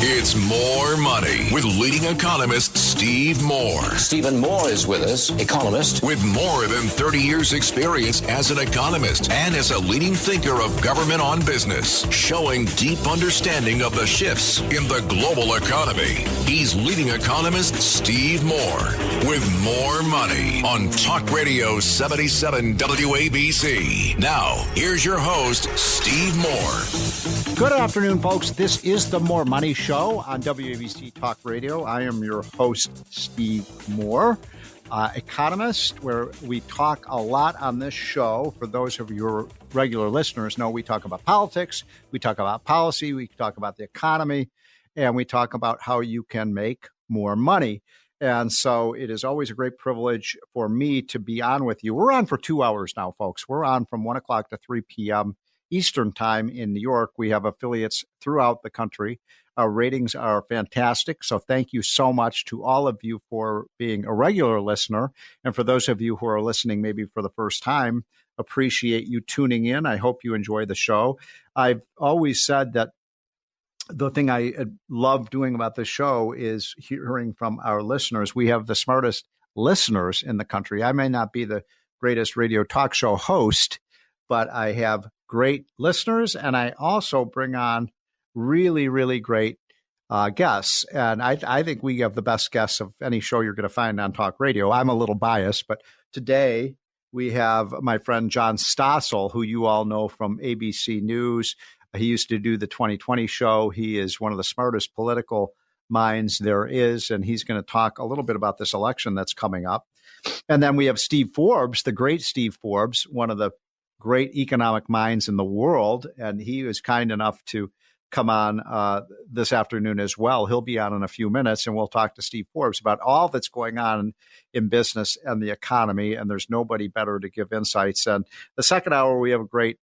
It's More Money with leading economist Steve Moore. Stephen Moore is with us, economist. With more than 30 years experience as an economist and as a leading thinker of government on business, showing deep understanding of the shifts in the global economy. He's leading economist Steve Moore with More Money on Talk Radio 77 WABC. Now, here's your host, Steve Moore. Good afternoon, folks. This is the More Money Show on WABC Talk Radio. I am your host, Steve Moore, economist, where we talk a lot on this show. For those of your regular listeners know we talk about politics, we talk about policy, we talk about the economy, and we talk about how you can make more money. And so it is always a great privilege for me to be on with you. We're on for 2 hours now, folks. We're on from 1 o'clock to 3 p.m. Eastern time in New York. We have affiliates throughout the country. Our ratings are fantastic. So thank you so much to all of you for being a regular listener. And for those of you who are listening maybe for the first time, appreciate you tuning in. I hope you enjoy the show. I've always said that the thing I love doing about this show is hearing from our listeners. We have the smartest listeners in the country. I may not be the greatest radio talk show host, but I have great listeners, and I also bring on really, really great guests. And I think we have the best guests of any show you're going to find on talk radio. I'm a little biased, but today we have my friend John Stossel, who you all know from ABC News. He used to do the 2020 show. He is one of the smartest political minds there is, and he's going to talk a little bit about this election that's coming up. And then we have Steve Forbes, the great Steve Forbes, one of the great economic minds in the world, and he was kind enough to come on this afternoon as well. He'll be on in a few minutes, and we'll talk to Steve Forbes about all that's going on in business and the economy, and there's nobody better to give insights. And the second hour, we have a great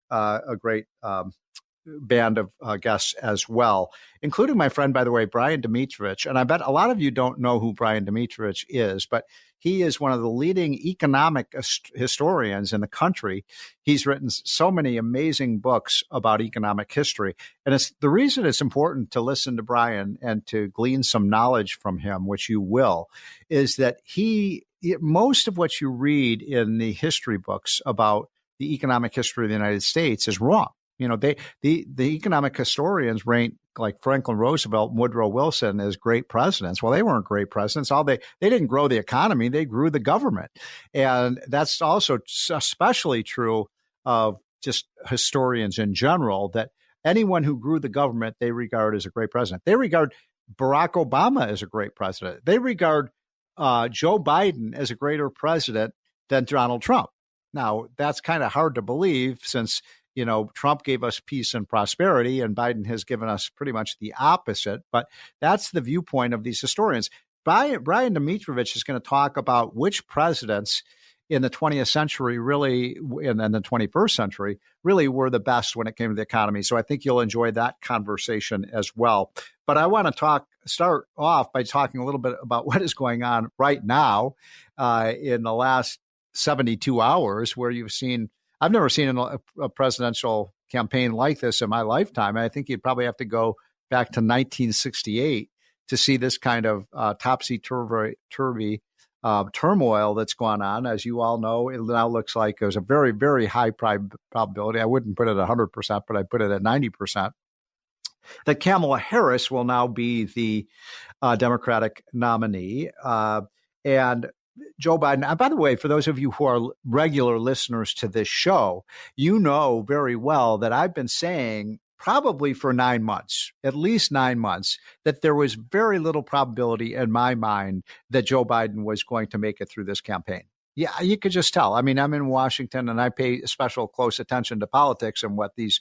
band of guests as well, including my friend, by the way, Brian Domitrovich. And I bet a lot of you don't know who Brian Domitrovich is, but he is one of the leading economic historians in the country. He's written so many amazing books about economic history. And it's the reason it's important to listen to Brian and to glean some knowledge from him, which you will, is that most of what you read in the history books about the economic history of the United States is wrong. You know, the economic historians rank like Franklin Roosevelt and Woodrow Wilson as great presidents. Well, they weren't great presidents. They didn't grow the economy. They grew the government. And that's also especially true of just historians in general, that anyone who grew the government, they regard as a great president. They regard Barack Obama as a great president. They regard Joe Biden as a greater president than Donald Trump. Now, that's kind of hard to believe since Trump gave us peace and prosperity, and Biden has given us pretty much the opposite. But that's the viewpoint of these historians. Brian Domitrovich is going to talk about which presidents in the 20th century really, and then the 21st century, really were the best when it came to the economy. So I think you'll enjoy that conversation as well. But I want to start off by talking a little bit about what is going on right now in the last 72 hours, where you've seen I've never seen a presidential campaign like this in my lifetime. I think you'd probably have to go back to 1968 to see this kind of topsy-turvy turmoil that's gone on. As you all know, it now looks like there's a very, very high probability. I wouldn't put it at 100%, but I put it at 90%. That Kamala Harris will now be the Democratic nominee. And Joe Biden, by the way, for those of you who are regular listeners to this show, you know very well that I've been saying probably for 9 months, at least 9 months, that there was very little probability in my mind that Joe Biden was going to make it through this campaign. Yeah, you could just tell. I mean, I'm in Washington and I pay special close attention to politics and what these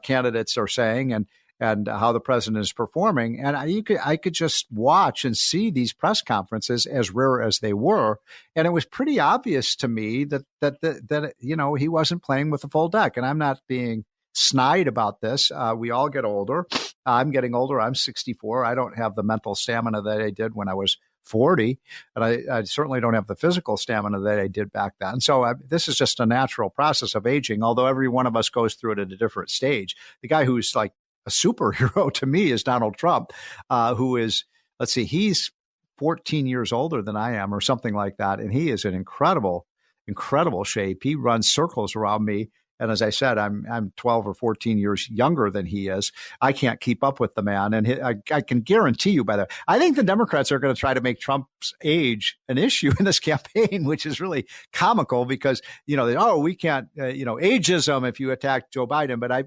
candidates are saying and how the president is performing. And I could just watch and see these press conferences, as rare as they were. And it was pretty obvious to me that he wasn't playing with the full deck. And I'm not being snide about this. We all get older. I'm getting older. I'm 64. I don't have the mental stamina that I did when I was 40. And I certainly don't have the physical stamina that I did back then. So this is just a natural process of aging, although every one of us goes through it at a different stage. The guy who's like a superhero to me is Donald Trump, who is, let's see, he's 14 years older than I am or something like that. And he is in incredible shape. He runs circles around me. And as I said, I'm 12 or 14 years younger than he is. I can't keep up with the man. And I can guarantee you by that. I think the Democrats are going to try to make Trump's age an issue in this campaign, which is really comical because, we can't, ageism if you attack Joe Biden. But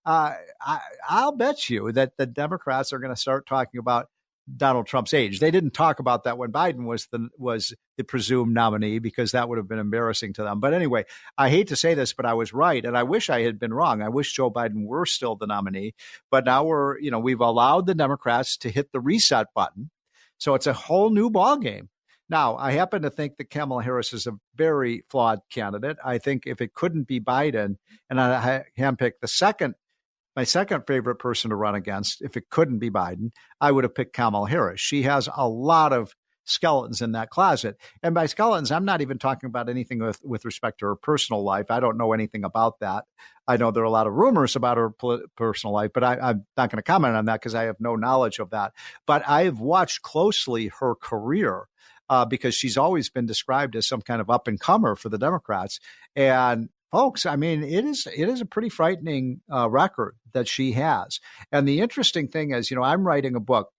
I'll bet you that the Democrats are going to start talking about Donald Trump's age. They didn't talk about that when Biden was the presumed nominee because that would have been embarrassing to them. But anyway, I hate to say this, but I was right, and I wish I had been wrong. I wish Joe Biden were still the nominee, but now we've allowed the Democrats to hit the reset button, so it's a whole new ballgame. Now, I happen to think that Kamala Harris is a very flawed candidate. I think if it couldn't be Biden, and I handpicked my second favorite person to run against, if it couldn't be Biden, I would have picked Kamala Harris. She has a lot of skeletons in that closet. And by skeletons, I'm not even talking about anything with respect to her personal life. I don't know anything about that. I know there are a lot of rumors about her personal life, but I'm not going to comment on that because I have no knowledge of that. But I've watched closely her career because she's always been described as some kind of up-and-comer for the Democrats. And folks, I mean, it is a pretty frightening record that she has. And the interesting thing is, I'm writing a book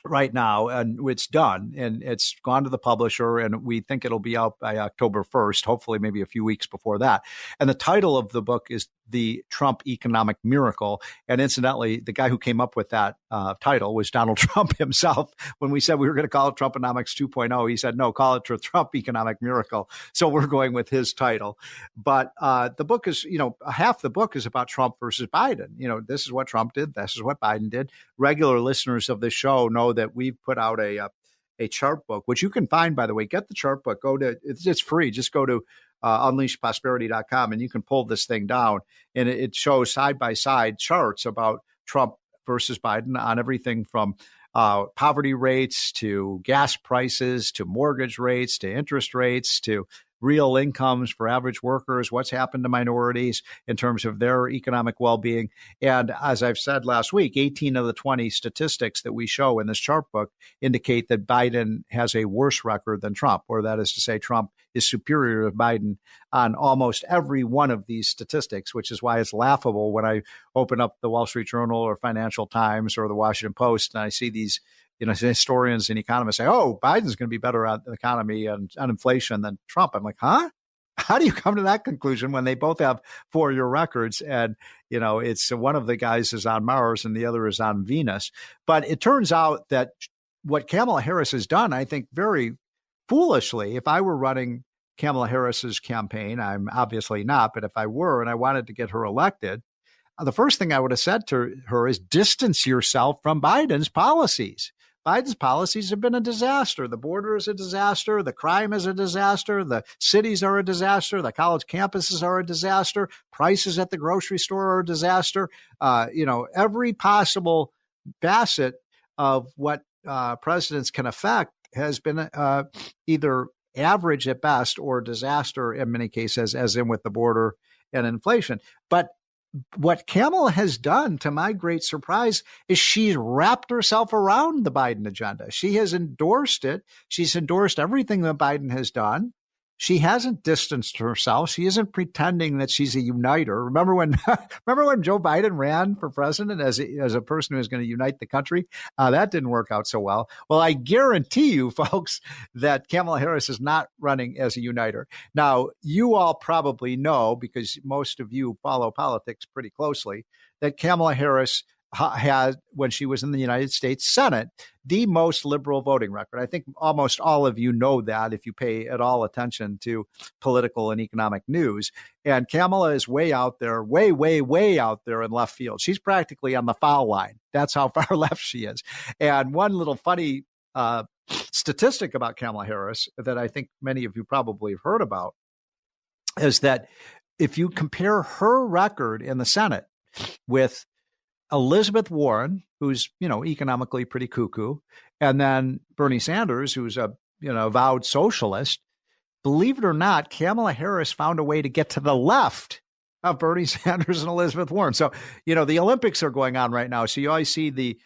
right now, and it's done, and it's gone to the publisher, and we think it'll be out by October 1st, hopefully maybe a few weeks before that. And the title of the book is The Trump Economic Miracle. And incidentally, the guy who came up with that title was Donald Trump himself. When we said we were going to call it Trumponomics 2.0, he said, no, call it Trump Economic Miracle. So we're going with his title. But the book is, half the book is about Trump versus Biden. This is what Trump did. This is what Biden did. Regular listeners of this show know that we've put out a chart book, which you can find, by the way. Get the chart book. It's free. Just go to unleashprosperity.com and you can pull this thing down, and it shows side by side charts about Trump versus Biden on everything from poverty rates to gas prices to mortgage rates to interest rates to real incomes for average workers, what's happened to minorities in terms of their economic well-being. And as I've said last week, 18 of the 20 statistics that we show in this chart book indicate that Biden has a worse record than Trump, or that is to say, Trump is superior to Biden on almost every one of these statistics, which is why it's laughable when I open up the Wall Street Journal or Financial Times or the Washington Post and I see these historians and economists say, oh, Biden's going to be better at the economy and on inflation than Trump. I'm like, huh? How do you come to that conclusion when they both have 4-year records? And, it's one of the guys is on Mars and the other is on Venus. But it turns out that what Kamala Harris has done, I think very foolishly, if I were running Kamala Harris's campaign, I'm obviously not, but if I were and I wanted to get her elected, the first thing I would have said to her is distance yourself from Biden's policies. Biden's policies have been a disaster. The border is a disaster. The crime is a disaster. The cities are a disaster. The college campuses are a disaster. Prices at the grocery store are a disaster. Every possible facet of what presidents can affect has been either average at best or disaster in many cases, as in with the border and inflation. But what Kamala has done, to my great surprise, is she's wrapped herself around the Biden agenda. She has endorsed it. She's endorsed everything that Biden has done. She hasn't distanced herself. She isn't pretending that she's a uniter. Remember when Joe Biden ran for president as a person who was going to unite the country? That didn't work out so well. Well, I guarantee you, folks, that Kamala Harris is not running as a uniter. Now, you all probably know, because most of you follow politics pretty closely, that Kamala Harris had, when she was in the United States Senate, the most liberal voting record. I think almost all of you know that if you pay at all attention to political and economic news. And Kamala is way out there, way, way, way out there in left field. She's practically on the foul line. That's how far left she is. And one little funny statistic about Kamala Harris that I think many of you probably have heard about is that if you compare her record in the Senate with Elizabeth Warren, who's, economically pretty cuckoo, and then Bernie Sanders, who's a, avowed socialist, believe it or not, Kamala Harris found a way to get to the left of Bernie Sanders and Elizabeth Warren. So, the Olympics are going on right now. So you always see the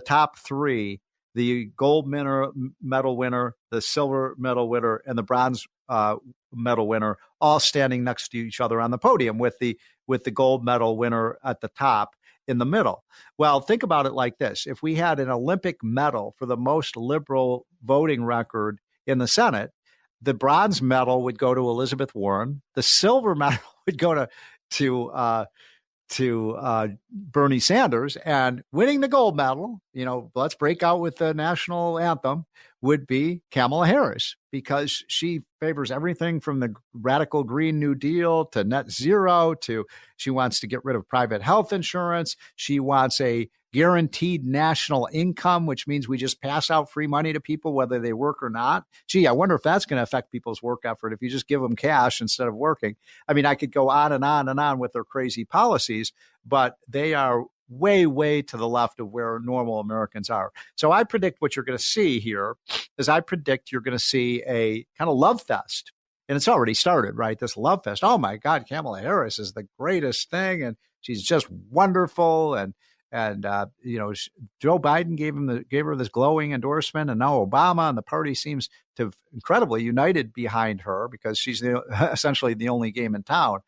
top three, the gold medal winner, the silver medal winner, and the bronze medal winner, all standing next to each other on the podium with the gold medal winner at the top in the middle. Well, think about it like this. If we had an Olympic medal for the most liberal voting record in the Senate, the bronze medal would go to Elizabeth Warren. The silver medal would go to Bernie Sanders, and winning the gold medal, let's break out with the national anthem, would be Kamala Harris, because she favors everything from the radical Green New Deal to net zero to she wants to get rid of private health insurance. She wants a guaranteed national income, which means we just pass out free money to people, whether they work or not. Gee, I wonder if that's going to affect people's work effort if you just give them cash instead of working. I mean, I could go on and on and on with their crazy policies, but they are way, way to the left of where normal Americans are. So I predict what you're going to see here is I predict you're going to see a kind of love fest. And it's already started, right? This love fest. Oh, my God, Kamala Harris is the greatest thing. And she's just wonderful. And Joe Biden gave her this glowing endorsement, and now Obama and the party seems to have incredibly united behind her because she's essentially the only game in town.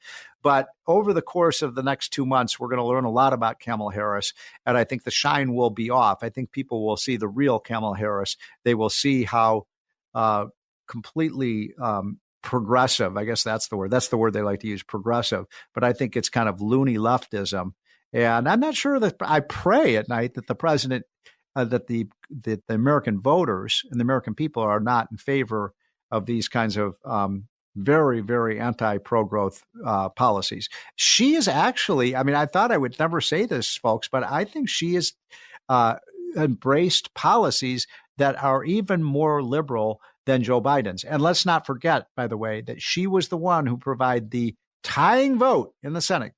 But over the course of the next 2 months, we're going to learn a lot about Kamala Harris, and I think the shine will be off. I think people will see the real Kamala Harris. They will see how completely progressive, I guess that's the word. That's the word they like to use, progressive. But I think it's kind of loony leftism. And I'm not sure that I pray at night that the president, that the American voters and the American people are not in favor of these kinds of very, very anti-pro-growth policies. She is actually, I mean, I thought I would never say this, folks, but I think she has embraced policies that are even more liberal than Joe Biden's. And let's not forget, by the way, that she was the one who provided the tying vote in the Senate,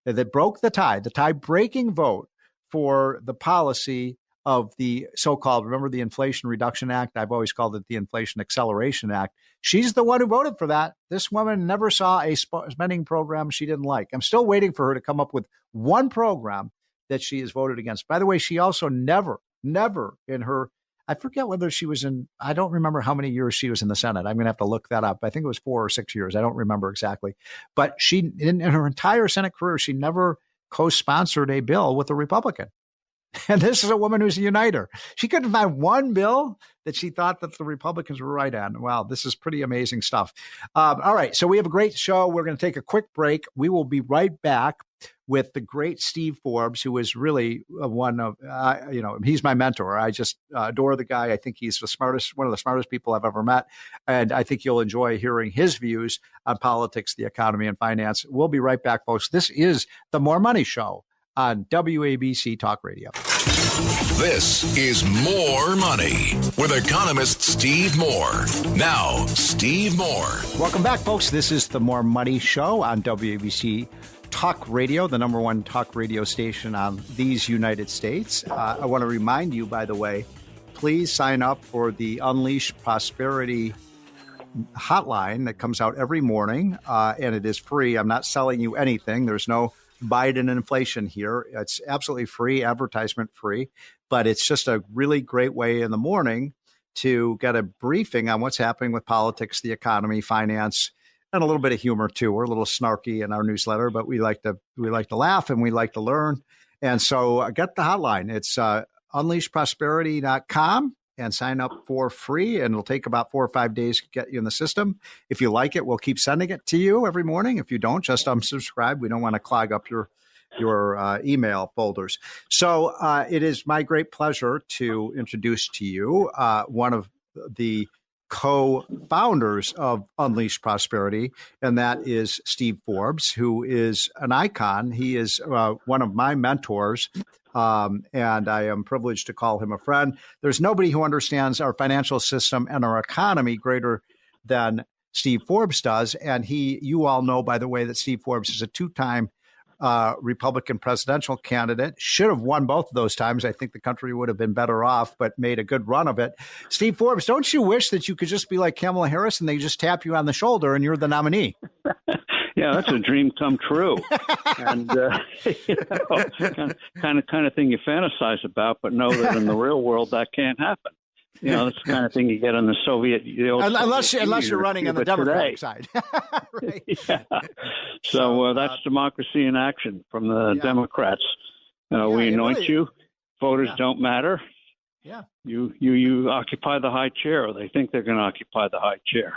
that broke the tie-breaking vote for the policy of the so-called, remember the Inflation Reduction Act? I've always called it the Inflation Acceleration Act. She's the one who voted for that. This woman never saw a spending program she didn't like. I'm still waiting for her to come up with one program that she has voted against. By the way, she also never in her, I forget whether she was in, I don't remember how many years she was in the Senate. I'm going to have to look that up. I think it was 4 or 6 years. I don't remember exactly. But she, in her entire Senate career, she never co-sponsored a bill with a Republican. And this is a woman who's a uniter. She couldn't find one bill that she thought that the Republicans were right on. Wow, this is pretty amazing stuff. All right, so we have a great show. We're going to take a quick break. We will be right back with the great Steve Forbes, who is really one of, he's my mentor. I just adore the guy. I think he's one of the smartest people I've ever met. And I think you'll enjoy hearing his views on politics, the economy, and finance. We'll be right back, folks. This is the More Money Show on WABC Talk Radio. This is More Money with economist Steve Moore. Now, Steve Moore. Welcome back, folks. This is the More Money Show on WABC Talk Radio, the number one talk radio station on these United States. I want to remind you, by the way, please sign up for the Unleash Prosperity hotline that comes out every morning, and it is free. I'm not selling you anything. There's no Biden inflation here. It's absolutely free, advertisement free, but it's just a really great way in the morning to get a briefing on what's happening with politics, the economy, finance, and a little bit of humor too. We're a little snarky in our newsletter, but we like to laugh and we like to learn. And so get the hotline. It's unleashprosperity.com and sign up for free. And it'll take about 4 or 5 days to get you in the system. If you like it, we'll keep sending it to you every morning. If you don't, just unsubscribe. We don't want to clog up your email folders. So it is my great pleasure to introduce to you one of the co-founders of Unleash Prosperity, and that is Steve Forbes, who is an icon. He is one of my mentors, and I am privileged to call him a friend. There's nobody who understands our financial system and our economy greater than Steve Forbes does. And you all know, by the way, that Steve Forbes is a two-time Republican presidential candidate, should have won both of those times. I think the country would have been better off, but made a good run of it. Steve Forbes, don't you wish that you could just be like Kamala Harris and they just tap you on the shoulder and you're the nominee? Yeah, that's a dream come true, and kind of thing you fantasize about, but know that in the real world that can't happen. That's the kind of thing you get on the unless you're running on the Democratic side. Right. Yeah. So that's democracy in action from the Democrats. We anoint you. Voters don't matter. Yeah. You occupy the high chair, or they think they're going to occupy the high chair.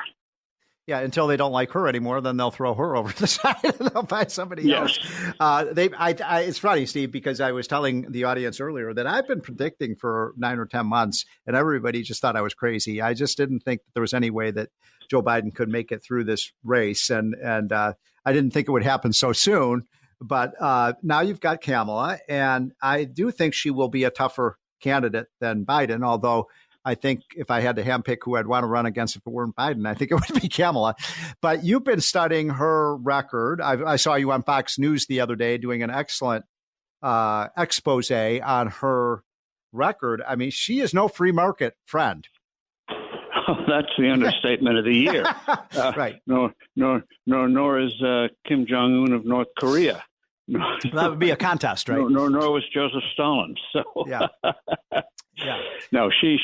Yeah, until they don't like her anymore, then they'll throw her over to the side and they'll find somebody else. It's funny, Steve, because I was telling the audience earlier that I've been predicting for 9 or 10 months, and everybody just thought I was crazy. I just didn't think that there was any way that Joe Biden could make it through this race, and I didn't think it would happen so soon. But now you've got Kamala, and I do think she will be a tougher candidate than Biden, although I think if I had to handpick who I'd want to run against if it weren't Biden, I think it would be Kamala. But you've been studying her record. I saw you on Fox News the other day doing an excellent expose on her record. I mean, she is no free market friend. Oh, that's the understatement of the year. Right. Nor is Kim Jong-un of North Korea. That would be a contest, right? Nor was Joseph Stalin. So yeah. No, she's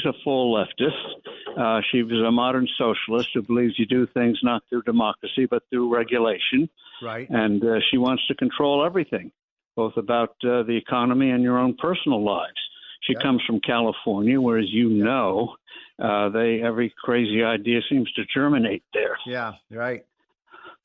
a full leftist. She was a modern socialist who believes you do things not through democracy but through regulation. Right. And she wants to control everything, both about the economy and your own personal lives. She comes from California, where, as you know, every crazy idea seems to germinate there. Yeah, right.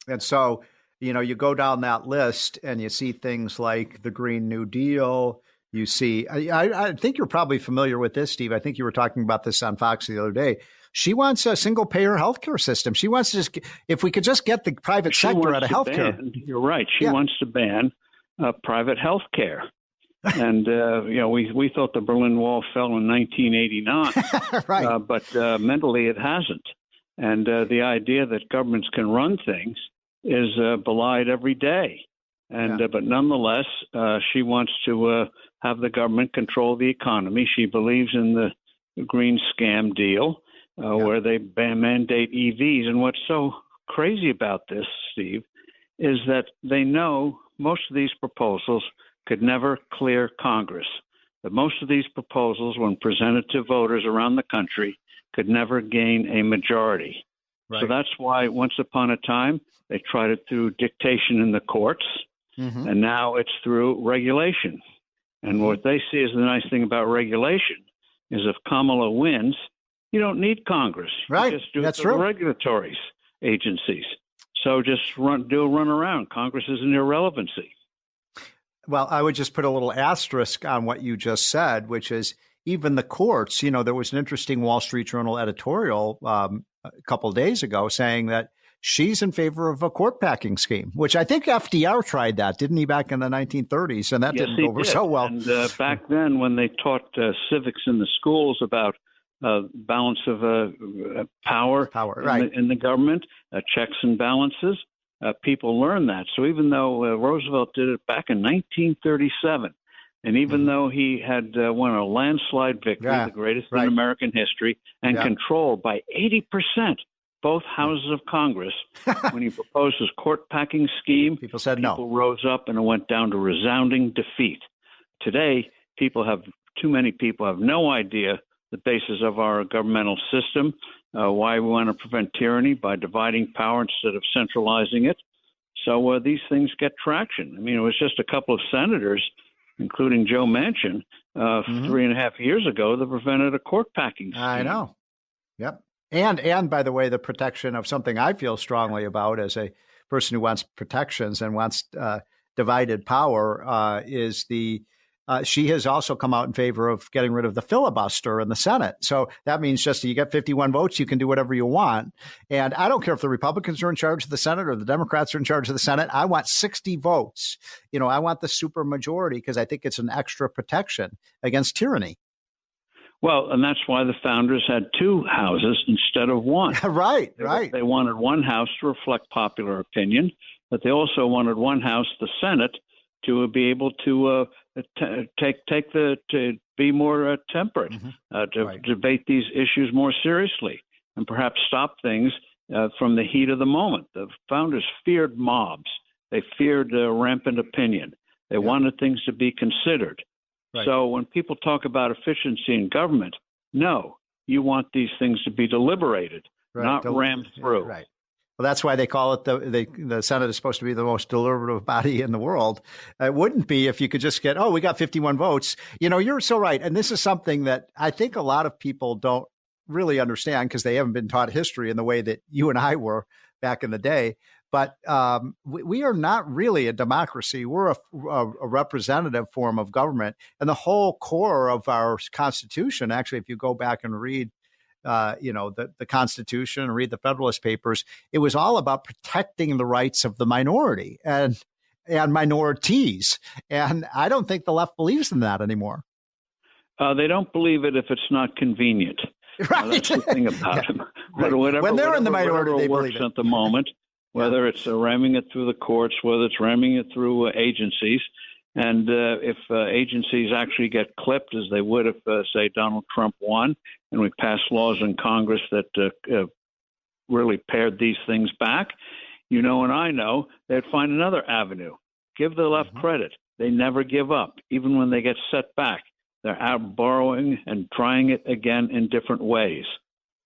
And so, you go down that list and you see things like the Green New Deal. You see, I think you're probably familiar with this, Steve. I think you were talking about this on Fox the other day. She wants a single payer healthcare system. She wants to just, if we could just get the private sector out of healthcare. You're right. She wants to ban private healthcare. And, we thought the Berlin Wall fell in 1989, right. But mentally it hasn't. And the idea that governments can run things is belied every day. And but nonetheless, she wants to have the government control the economy. She believes in the green scam deal where they mandate EVs. And what's so crazy about this, Steve, is that they know most of these proposals could never clear Congress. That most of these proposals, when presented to voters around the country, could never gain a majority. Right. So that's why once upon a time they tried it through dictation in the courts. Mm-hmm. And now it's through regulation. And what they see as the nice thing about regulation is if Kamala wins, you don't need Congress. Right. You just do That's it true. Regulatory agencies. So just do a run around. Congress is an irrelevancy. Well, I would just put a little asterisk on what you just said, which is even the courts. There was an interesting Wall Street Journal editorial a couple of days ago saying that she's in favor of a court packing scheme, which I think FDR tried that, didn't he, back in the 1930s? And that didn't go over so well. And back then, when they taught civics in the schools about balance of power right. in the government, checks and balances, people learn that. So even though Roosevelt did it back in 1937, and even though he had won a landslide victory, the greatest in American history, and controlled by 80% both houses of Congress, when he proposed his court packing scheme, people said no. People rose up and it went down to resounding defeat. Today, too many people have no idea the basis of our governmental system, why we want to prevent tyranny by dividing power instead of centralizing it. So these things get traction. I mean, it was just a couple of senators, including Joe Manchin, 3.5 years ago that prevented a court packing scheme. I know. Yep. And by the way, the protection of something I feel strongly about as a person who wants protections and wants divided power is she has also come out in favor of getting rid of the filibuster in the Senate. So that means just you get 51 votes, you can do whatever you want. And I don't care if the Republicans are in charge of the Senate or the Democrats are in charge of the Senate. I want 60 votes. I want the super majority because I think it's an extra protection against tyranny. Well, and that's why the founders had two houses instead of one. Right. They wanted one house to reflect popular opinion, but they also wanted one house, the Senate, to be able to to be more temperate, to debate these issues more seriously, and perhaps stop things from the heat of the moment. The founders feared mobs. They feared rampant opinion. They wanted things to be considered. Right. So when people talk about efficiency in government, no, you want these things to be deliberated, not rammed through. Right. Well, that's why they call it the Senate is supposed to be the most deliberative body in the world. It wouldn't be if you could just get, we got 51 votes. You're so right. And this is something that I think a lot of people don't really understand because they haven't been taught history in the way that you and I were back in the day. But we are not really a democracy. We're a representative form of government. And the whole core of our Constitution, actually, if you go back and read the Constitution and read the Federalist Papers, it was all about protecting the rights of the minority and minorities. And I don't think the left believes in that anymore. They don't believe it if it's not convenient. Right. That's the thing about them. Right. When they're in the minority, they believe it. At the moment, whether it's ramming it through the courts, whether it's ramming it through agencies. And if agencies actually get clipped, as they would if, say, Donald Trump won, and we passed laws in Congress that really pared these things back, and I know, they'd find another avenue. Give the left credit. They never give up, even when they get set back. They're out borrowing and trying it again in different ways.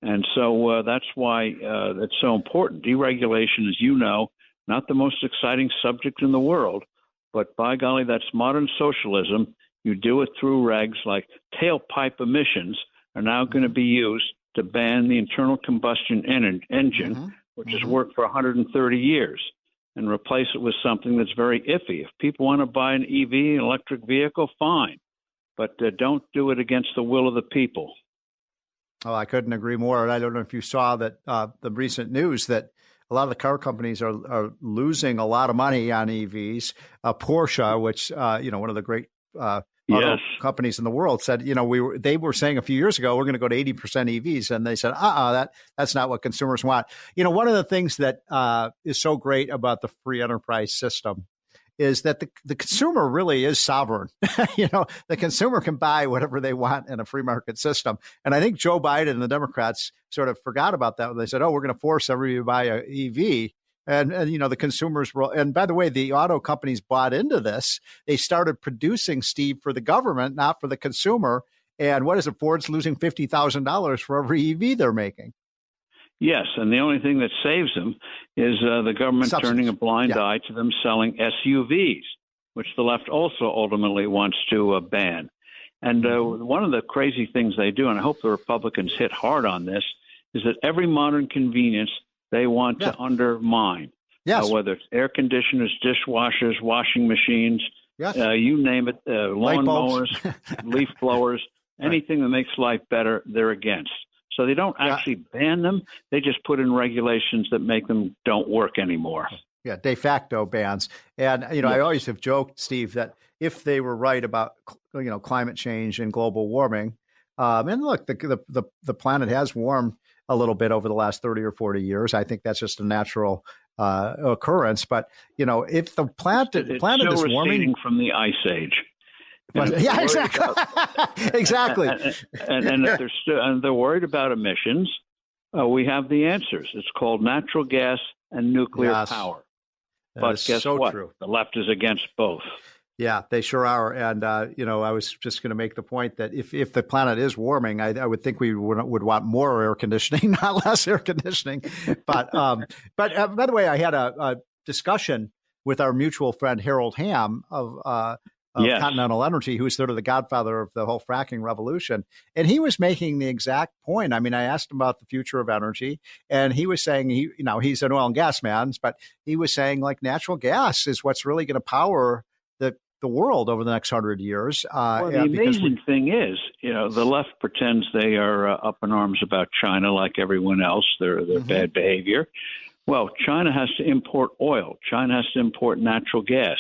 And so that's why it's so important. Deregulation, as you know, not the most exciting subject in the world, but by golly, that's modern socialism. You do it through regs like tailpipe emissions are now going to be used to ban the internal combustion engine, which has worked for 130 years, and replace it with something that's very iffy. If people want to buy an EV, an electric vehicle, fine. But don't do it against the will of the people. Oh, I couldn't agree more. And I don't know if you saw that the recent news that a lot of the car companies are losing a lot of money on EVs. Porsche, which one of the great auto companies in the world, said they were saying a few years ago we're going to go to 80% EVs, and they said that's not what consumers want. One of the things that is so great about the free enterprise system is that the consumer really is sovereign. The consumer can buy whatever they want in a free market system. And I think Joe Biden and the Democrats sort of forgot about that when they said, we're going to force everybody to buy an EV. And the consumers were, and by the way, the auto companies bought into this. They started producing, Steve, for the government, not for the consumer. And what is it? Ford's losing $50,000 for every EV they're making. Yes, and the only thing that saves them is the government turning a blind eye to them selling SUVs, which the left also ultimately wants to ban. And one of the crazy things they do, and I hope the Republicans hit hard on this, is that every modern convenience they want to undermine. Yes. Whether it's air conditioners, dishwashers, washing machines, you name it, lawn mowers, leaf blowers, anything that makes life better, they're against. So they don't actually ban them. They just put in regulations that make them don't work anymore. Yeah, de facto bans. And, I always have joked, Steve, that if they were right about, climate change and global warming, and look, the planet has warmed a little bit over the last 30 or 40 years. I think that's just a natural occurrence. But, if the planet is warming from the ice age. Yeah, exactly. Exactly. And if they're worried about emissions, we have the answers. It's called natural gas and nuclear power. But guess what? True. The left is against both. Yeah, they sure are. And, I was just going to make the point that if the planet is warming, I would think we would want more air conditioning, not less air conditioning. But by the way, I had a discussion with our mutual friend, Harold Hamm of Continental Energy, who's sort of the godfather of the whole fracking revolution. And he was making the exact point. I mean, I asked him about the future of energy, and he was saying, he's an oil and gas man, but he was saying like natural gas is what's really going to power the world over the next 100 years. Well, the amazing thing is, the left pretends they are up in arms about China like everyone else, their bad behavior. Well, China has to import oil. China has to import natural gas.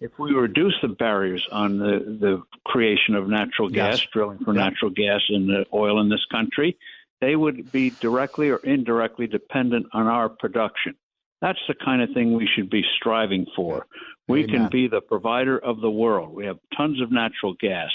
If we reduce the barriers on the creation of natural gas, drilling for natural gas and oil in this country, they would be directly or indirectly dependent on our production. That's the kind of thing we should be striving for. We can be the provider of the world. We have tons of natural gas.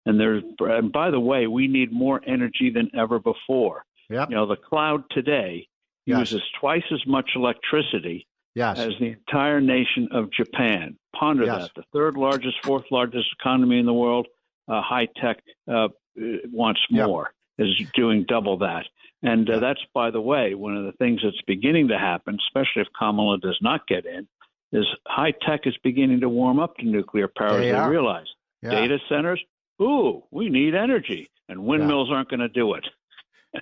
And by the way, we need more energy than ever before. The cloud today uses twice as much electricity as the entire nation of Japan. Ponder that. The third largest, fourth largest economy in the world, high tech wants more, is doing double that. And that's, by the way, one of the things that's beginning to happen, especially if Kamala does not get in, is high tech is beginning to warm up to nuclear power. They realize data centers, we need energy, and windmills aren't going to do it.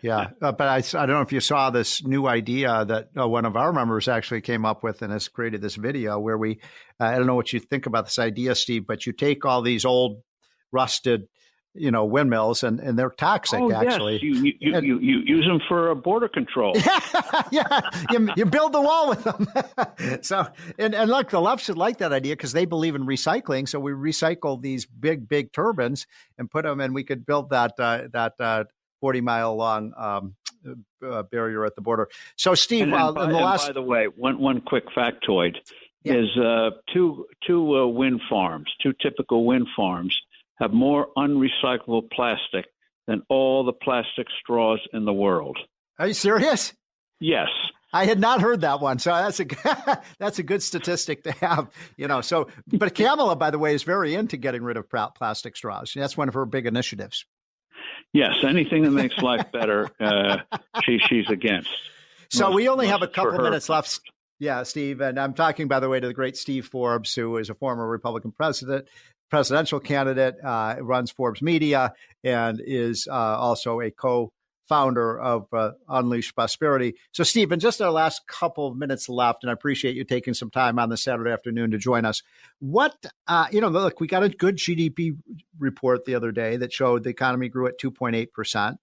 But I don't know if you saw this new idea that one of our members actually came up with and has created this video where I don't know what you think about this idea, Steve, but you take all these old rusted, windmills and they're toxic, actually. Yes. You use them for border control. You build the wall with them. So, and look, the left should like that idea because they believe in recycling. So we recycle these big turbines and put them, and we could build that 40-mile long barrier at the border. So, Steve, by the way, one quick factoid is two wind farms, two typical wind farms, have more unrecyclable plastic than all the plastic straws in the world. Are you serious? Yes. I had not heard that one. So that's a good statistic to have, So, but Kamala, by the way, is very into getting rid of plastic straws. That's one of her big initiatives. Yes, anything that makes life better, she's against. So we only have a couple minutes left. Yeah, Steve. And I'm talking, by the way, to the great Steve Forbes, who is a former Republican presidential candidate, runs Forbes Media, and is also a co-founder of Unleash Prosperity. So, Steve, in just our last couple of minutes left, and I appreciate you taking some time on this Saturday afternoon to join us. What, look, we got a good GDP report the other day that showed the economy grew at 2.8%.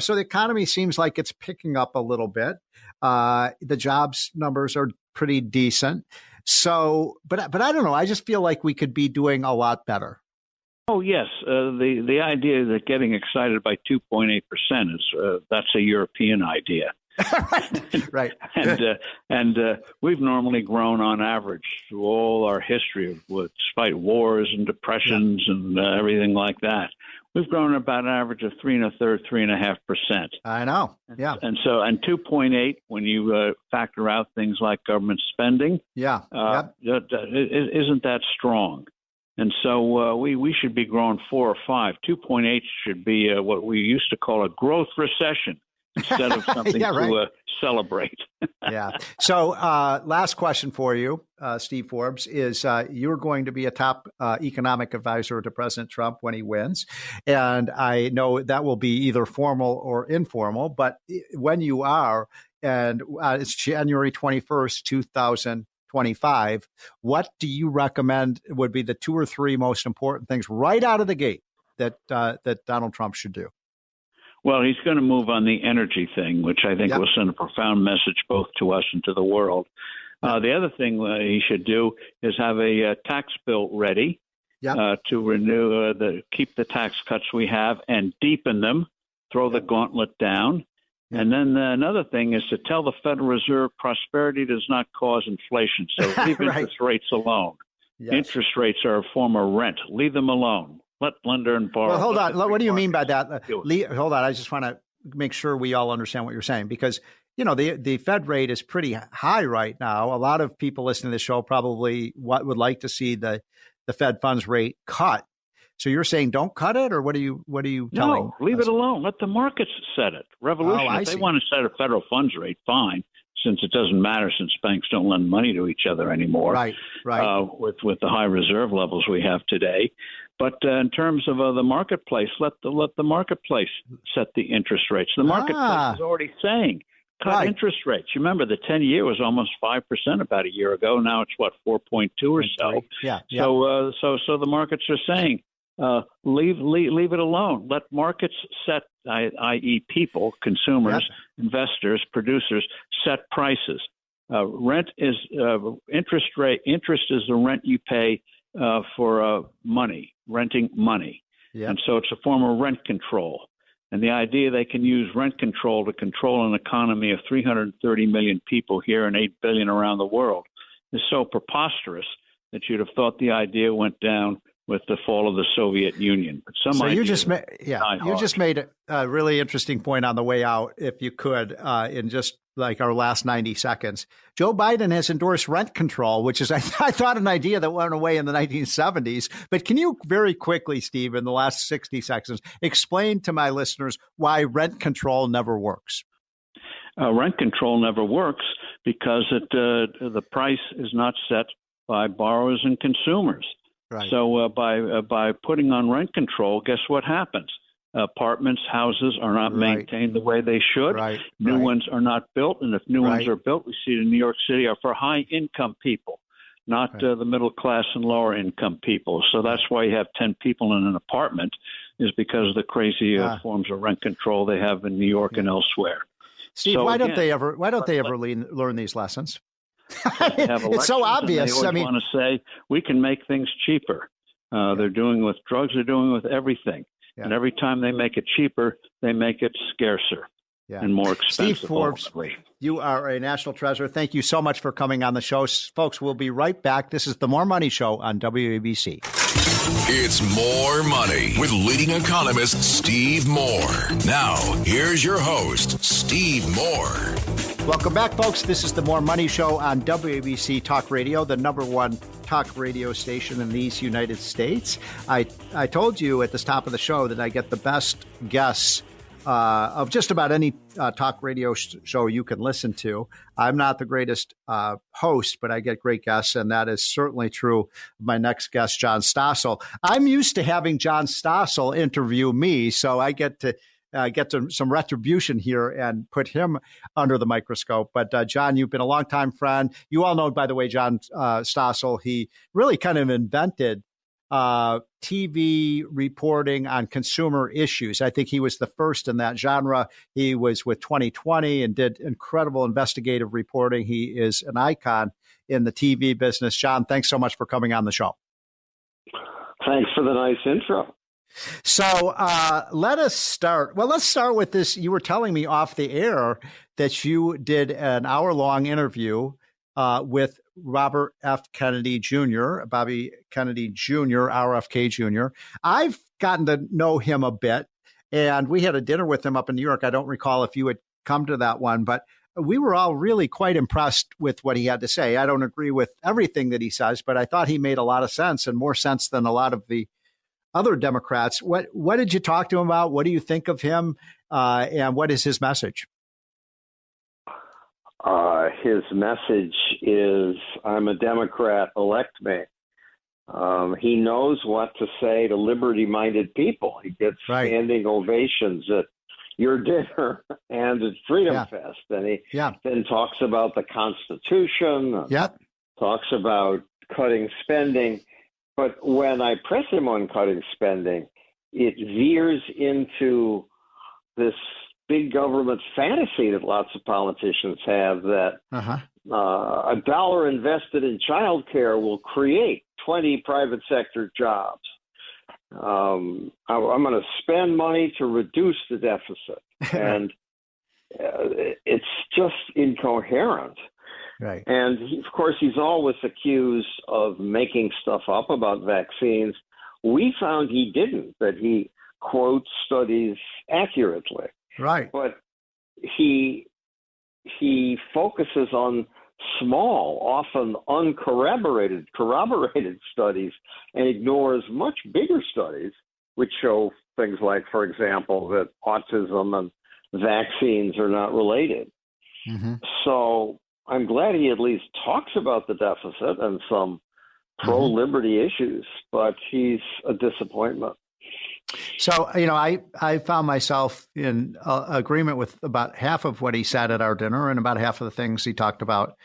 So the economy seems like it's picking up a little bit. The jobs numbers are pretty decent. So, but I don't know. I just feel like we could be doing a lot better. Oh, yes. The idea that getting excited by 2.8% is that's a European idea. Right. And we've normally grown on average through all our history, despite wars and depressions and everything like that. We've grown about an average of 3 1/3, 3.5%. I know. Yeah. And 2.8 when you factor out things like government spending. Isn't that strong? And so we should be growing 4 or 5. 2.8 should be what we used to call a growth recession instead of something to celebrate. So last question for you, Steve Forbes, is you're going to be a top economic advisor to President Trump when he wins. And I know that will be either formal or informal. But when you are, and it's January 21st, 2025, what do you recommend would be the 2 or 3 most important things right out of the gate that Donald Trump should do? Well, he's going to move on the energy thing, which I think will send a profound message both to us and to the world. The other thing he should do is have a tax bill ready to renew, keep the tax cuts we have and deepen them, throw the gauntlet down. And then another thing is to tell the Federal Reserve prosperity does not cause inflation. So leave interest rates alone. Interest rates are a form of rent. Leave them alone. Let lender and borrower. Well, hold on. What do you mean by that? Hold on. I just want to make sure we all understand what you're saying, because, the Fed rate is pretty high right now. A lot of people listening to the show probably would like to see the Fed funds rate cut. So you're saying don't cut it, or what are you telling? No, leave it alone. Let the markets set it. Revolution. If they want to set a federal funds rate, fine, since it doesn't matter, since banks don't lend money to each other anymore. Right. With the high reserve levels we have today. But in terms of the marketplace, let the marketplace set the interest rates. The marketplace is already saying cut interest rates. You remember the 10-year was almost 5% about a year ago. Now it's 4.2 or so. So the markets are saying leave it alone. Let markets set, i.e., people, consumers, investors, producers, set prices. Rent is interest is the rent you pay for money, renting money. And so it's a form of rent control. And the idea they can use rent control to control an economy of 330 million people here and 8 billion around the world is so preposterous that you'd have thought the idea went down with the fall of the Soviet Union. But you just made a really interesting point on the way out, if you could, in just like our last 90 seconds. Joe Biden has endorsed rent control, which is, I thought, an idea that went away in the 1970s. But can you very quickly, Steve, in the last 60 seconds, explain to my listeners why rent control never works? Rent control never works because the price is not set by borrowers and consumers. Right. So by putting on rent control, guess what happens? Apartments, houses are not maintained the way they should. New ones are not built, and if new ones are built, we see it in New York City, are for high-income people, not the middle class and lower-income people. So that's why you have 10 people in an apartment, is because of the crazy forms of rent control they have in New York and elsewhere. Steve, so why don't they ever learn these lessons? It's so obvious. They always want to say we can make things cheaper. They're doing it with drugs. They're doing it with everything. Yeah. And every time they make it cheaper, they make it scarcer and more expensive. Steve Forbes, you are a national treasure. Thank you so much for coming on the show. Folks, we'll be right back. This is the More Money Show on WABC. It's More Money with leading economist Steve Moore. Now, here's your host, Steve Moore. Welcome back, folks. This is the More Money Show on WABC Talk Radio, the number one talk radio station in these United States. I told you at the top of the show that I get the best guests of just about any talk radio show you can listen to. I'm not the greatest host, but I get great guests, and that is certainly true of my next guest, John Stossel. I'm used to having John Stossel interview me, so I get to some retribution here and put him under the microscope. But John, you've been a longtime friend. You all know, by the way, John Stossel, he really kind of invented TV reporting on consumer issues. I think he was the first in that genre. He was with 2020 and did incredible investigative reporting. He is an icon in the TV business. John, thanks so much for coming on the show. Thanks for the nice intro. So let us start. Well, let's start with this. You were telling me off the air that you did an hour-long interview with Robert F. Kennedy Jr., Bobby Kennedy Jr., RFK Jr. I've gotten to know him a bit, and we had a dinner with him up in New York. I don't recall if you had come to that one, but we were all really quite impressed with what he had to say. I don't agree with everything that he says, but I thought he made a lot of sense, and more sense than a lot of the other Democrats. What did you talk to him about? What do you think of him? And what is his message? His message is, I'm a Democrat, elect me. He knows what to say to liberty-minded people. He gets standing ovations at your dinner and at Freedom Fest. And he then talks about the Constitution, talks about cutting spending. But when I press him on cutting spending, it veers into this big government fantasy that lots of politicians have that a dollar invested in childcare will create 20 private sector jobs. I'm going to spend money to reduce the deficit. And it's just incoherent. Right. And of course, he's always accused of making stuff up about vaccines. We found he didn't, that he quotes studies accurately. Right. But he focuses on small, often uncorroborated studies and ignores much bigger studies, which show things like, for example, that autism and vaccines are not related. Mm-hmm. So I'm glad he at least talks about the deficit and some pro-liberty issues, but he's a disappointment. So, I found myself in agreement with about half of what he said at our dinner and about half of the things he talked about,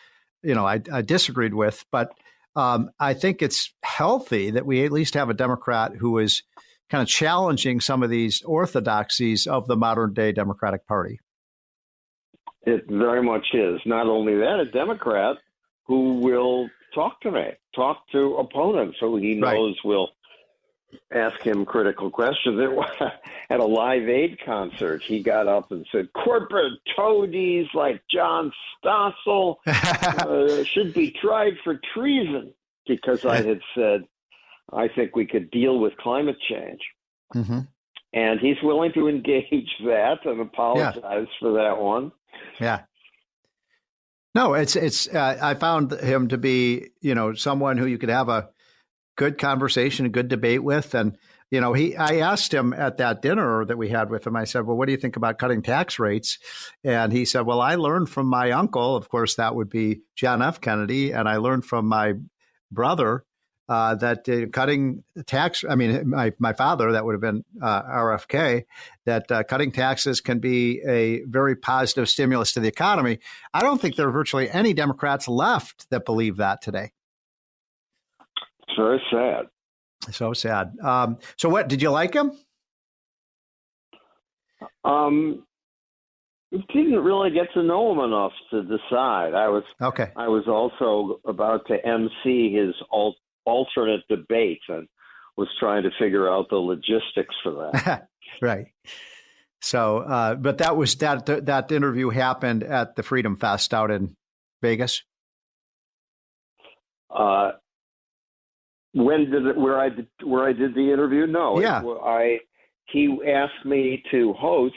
I disagreed with. But I think it's healthy that we at least have a Democrat who is kind of challenging some of these orthodoxies of the modern day Democratic Party. It very much is. Not only that, a Democrat who will talk to opponents who he knows will ask him critical questions. At a Live Aid concert, he got up and said, corporate toadies like John Stossel should be tried for treason, because I had said, I think we could deal with climate change. Mm-hmm. And he's willing to engage that and apologize for that one. Yeah. No, it's. I found him to be, someone who you could have a good conversation, a good debate with, and I asked him at that dinner that we had with him. I said, "Well, what do you think about cutting tax rates?" And he said, "Well, I learned from my uncle. Of course, that would be John F. Kennedy, and I learned from my brother." That cutting tax, I mean, my father, that would have been RFK, that cutting taxes can be a very positive stimulus to the economy. I don't think there are virtually any Democrats left that believe that today. It's very sad. So sad. So what, did you like him? Didn't really get to know him enough to decide. I was also about to MC his alternate debate and was trying to figure out the logistics for that. Right. So, but that interview happened at the Freedom Fest out in Vegas. Where I did the interview? No. Yeah. He asked me to host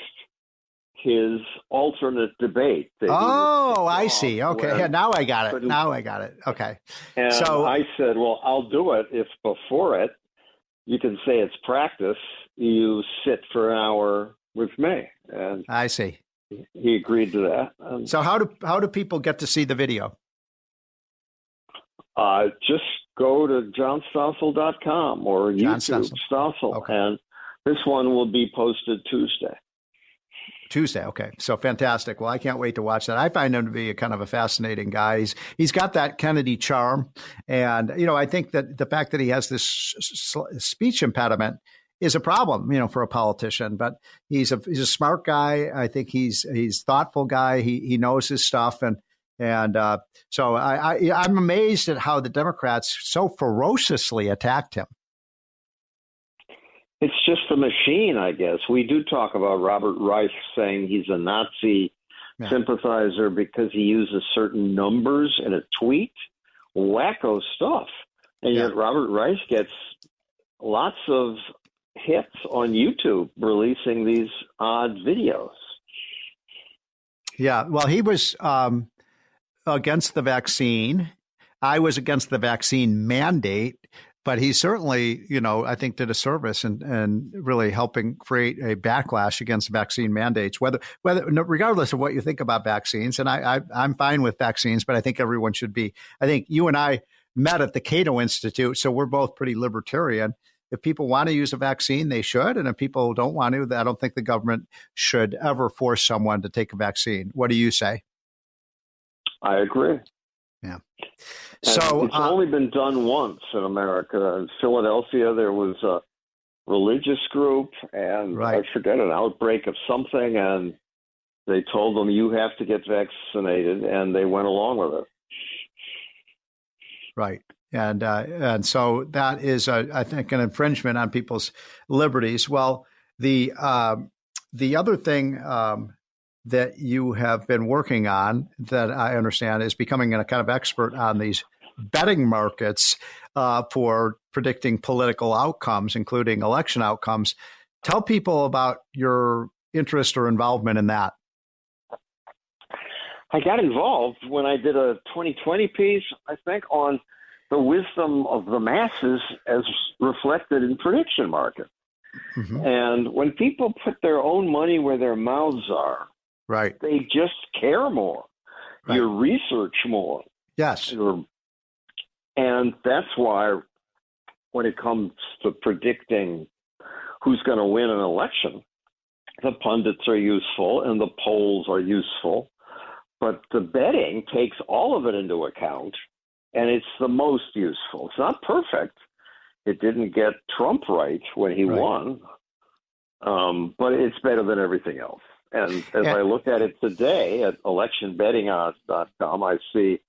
his alternate debate. Oh, I see. Okay. Yeah, now I got it. Okay. And so I said, well, I'll do it if before it, you can say it's practice. You sit for an hour with me. And I see. He agreed to that. So how do people get to see the video? Just go to johnstossel.com or YouTube Stossel. Okay. And this one will be posted Tuesday. Okay. So fantastic. Well, I can't wait to watch that. I find him to be a kind of a fascinating guy. He's got that Kennedy charm. And, I think that the fact that he has this speech impediment is a problem, for a politician, but he's a smart guy. I think he's thoughtful guy. He knows his stuff. And so I'm amazed at how the Democrats so ferociously attacked him. It's just a machine, I guess. We do talk about Robert Reich saying he's a Nazi sympathizer because he uses certain numbers in a tweet. Wacko stuff. And yet Robert Reich gets lots of hits on YouTube releasing these odd videos. Yeah, well, he was against the vaccine. I was against the vaccine mandate. But he certainly, I think did a service and really helping create a backlash against vaccine mandates, whether regardless of what you think about vaccines. And I'm fine with vaccines, but I think everyone should be. I think you and I met at the Cato Institute, so we're both pretty libertarian. If people want to use a vaccine, they should. And if people don't want to, I don't think the government should ever force someone to take a vaccine. What do you say? I agree. Yeah. And so it's only been done once in America. In Philadelphia, there was a religious group, and I forget, an outbreak of something, and they told them, you have to get vaccinated, and they went along with it. Right. And so that is, I think, an infringement on people's liberties. Well, the other thing that you have been working on that I understand is becoming a kind of expert on these betting markets for predicting political outcomes, including election outcomes. Tell people about your interest or involvement in that. I got involved when I did a 2020 piece, I think, on the wisdom of the masses as reflected in prediction markets. Mm-hmm. And when people put their own money where their mouths are, they just care more. You research more. Yes. And that's why when it comes to predicting who's going to win an election, the pundits are useful and the polls are useful. But the betting takes all of it into account, and it's the most useful. It's not perfect. It didn't get Trump right when he won, but it's better than everything else. And as I look at it today at electionbettingodds.com, I see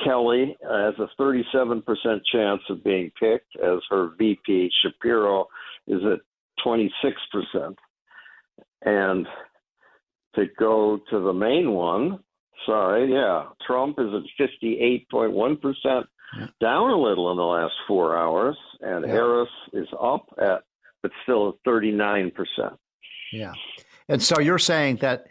Kelly has a 37% chance of being picked as her VP. Shapiro is at 26%. And to go to the main one, Trump is at 58.1%, down a little in the last 4 hours, and Harris is up but still at 39%. Yeah. And so you're saying that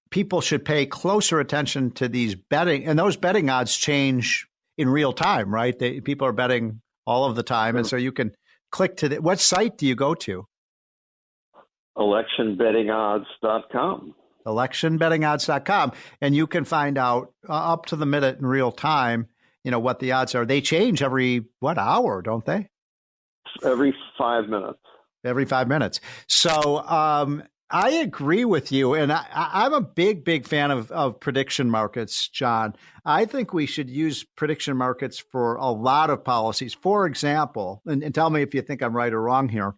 people should pay closer attention to these betting, and those betting odds change in real time, right? People are betting all of the time, and so you can click to what site do you go to? Electionbettingodds.com. Electionbettingodds.com, and you can find out up to the minute in real time, what the odds are. They change every hour, don't they? Every 5 minutes. Every 5 minutes. So I agree with you, and I'm a big fan of prediction markets, John. I think we should use prediction markets for a lot of policies. For example, and tell me if you think I'm right or wrong here.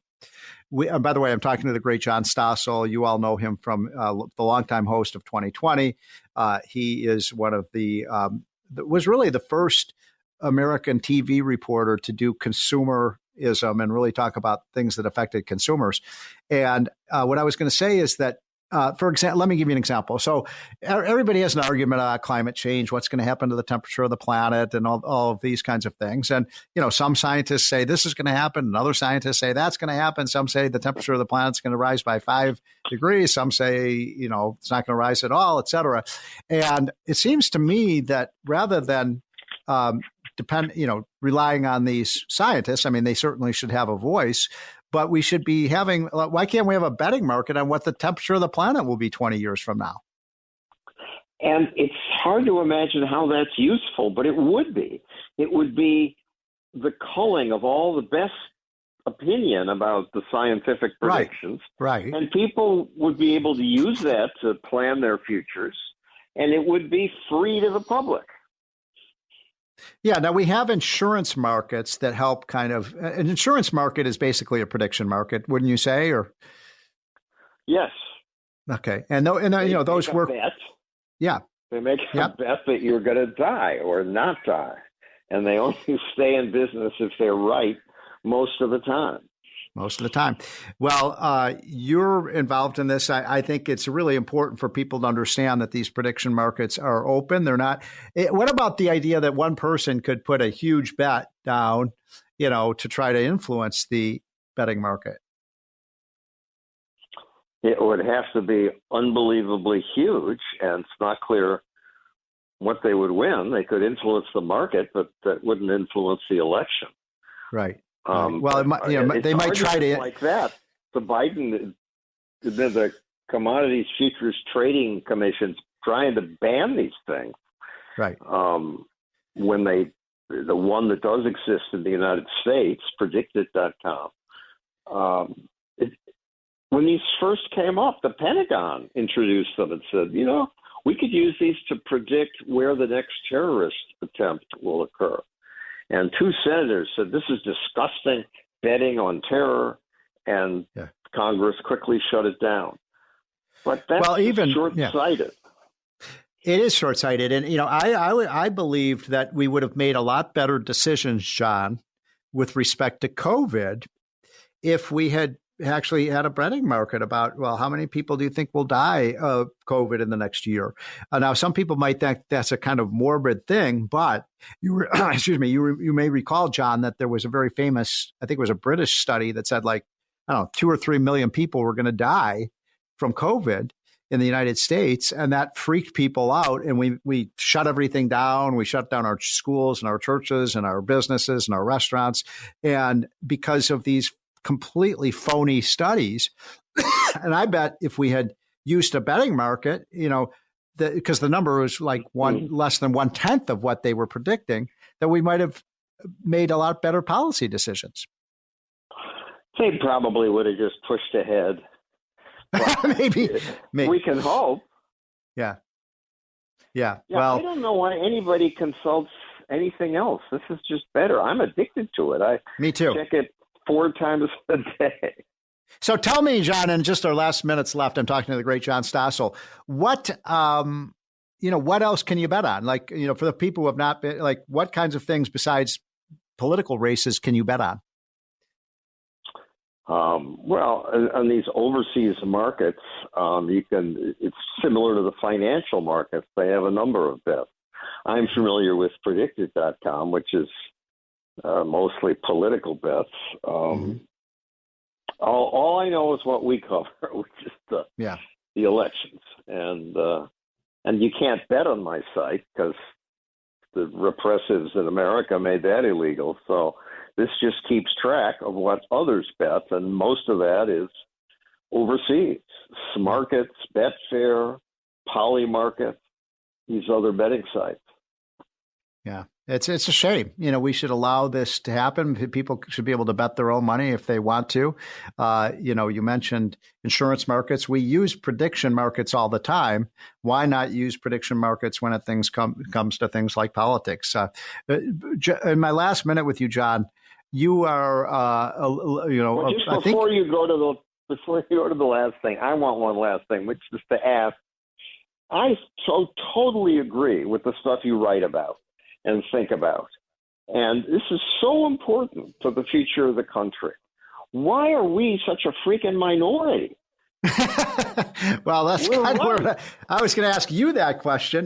By the way, I'm talking to the great John Stossel. You all know him from the longtime host of 2020. He is one of was really the first American TV reporter to do consumerism and really talk about things that affected consumers. And what I was going to say is that, for example, let me give you an example. So everybody has an argument about climate change, what's going to happen to the temperature of the planet, and all of these kinds of things. And, some scientists say this is going to happen, and other scientists say that's going to happen. Some say the temperature of the planet's going to rise by 5 degrees. Some say, it's not going to rise at all, et cetera. And it seems to me that rather than relying on these scientists, I mean, they certainly should have a voice, but we should be why can't we have a betting market on what the temperature of the planet will be 20 years from now? And it's hard to imagine how that's useful, but it would be. It would be the culling of all the best opinion about the scientific predictions. Right. And people would be able to use that to plan their futures, and it would be free to the public. Yeah. Now we have insurance markets that help an insurance market is basically a prediction market, wouldn't you say? Or yes. Okay. And those work. Yeah. They make a bet that you're going to die or not die, and they only stay in business if they're right most of the time. Most of the time. Well, you're involved in this. I think it's really important for people to understand that these prediction markets are open. They're not. What about the idea that one person could put a huge bet down, to try to influence the betting market? It would have to be unbelievably huge, and it's not clear what they would win. They could influence the market, but that wouldn't influence the election. Right. Well, they might try to like that. The Commodities Futures Trading Commission's trying to ban these things. Right. When the one that does exist in the United States, Predictit.com. When these first came up, the Pentagon introduced them and said, we could use these to predict where the next terrorist attempt will occur. And 2 senators said, this is disgusting, betting on terror, and Congress quickly shut it down. But that's short-sighted. It is short-sighted. And, I believed that we would have made a lot better decisions, John, with respect to COVID if we had actually had a betting market about, how many people do you think will die of COVID in the next year? Now, some people might think that's a kind of morbid thing, but you may recall, John, that there was a very famous, I think it was a British study that said 2 or 3 million people were going to die from COVID in the United States. And that freaked people out. And we shut everything down. We shut down our schools and our churches and our businesses and our restaurants. And because of these completely phony studies. And I bet if we had used a betting market, because the number was less than 1/10 of what they were predicting, that we might have made a lot better policy decisions. They probably would have just pushed ahead. Maybe. We can hope. Yeah. Well, I don't know why anybody consults anything else. This is just better. I'm addicted to it. Me too. Check it 4 times a day. So tell me, John, in just our last minutes left, I'm talking to the great John Stossel. What, what else can you bet on? For the people who have not been, what kinds of things besides political races can you bet on? On these overseas markets, it's similar to the financial markets. They have a number of bets. I'm familiar with Predictit.com, which is mostly political bets. All I know is what we cover, which is the the elections, and you can't bet on my site because the repressives in America made that illegal. So this just keeps track of what others bet, and most of that is overseas. Smarkets, Betfair, Polymarket, these other betting sites. Yeah, it's a shame. We should allow this to happen. People should be able to bet their own money if they want to. You mentioned insurance markets. We use prediction markets all the time. Why not use prediction markets when comes to things like politics? In my last minute with you, John, you are, Well, just before you go to the last thing, I want one last thing, which is to ask. I so totally agree with the stuff you write about and think about. And this is so important for the future of the country. Why are we such a freaking minority? Well, that's kind of where I was going to ask you that question.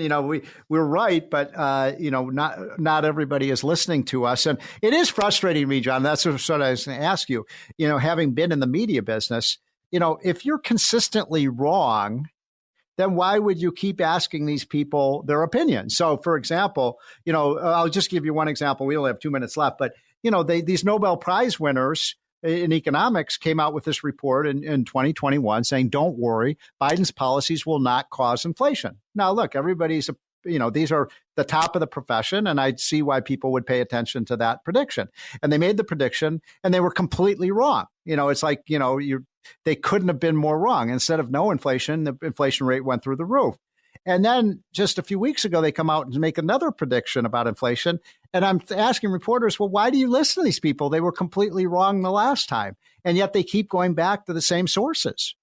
We're right, but not everybody is listening to us, and it is frustrating me, John. That's what I was going to ask you. Having been in the media business, if you're consistently wrong, then why would you keep asking these people their opinion? So, for example, I'll just give you one example. We only have 2 minutes left, but these Nobel Prize winners in economics came out with this report in 2021 saying, don't worry, Biden's policies will not cause inflation. Now, look, everybody's, these are the top of the profession, and I'd see why people would pay attention to that prediction. And they made the prediction, and they were completely wrong. It's like, they couldn't have been more wrong. Instead of no inflation, the inflation rate went through the roof. And then just a few weeks ago, they come out and make another prediction about inflation. And I'm asking reporters, well, why do you listen to these people? They were completely wrong the last time. And yet they keep going back to the same sources.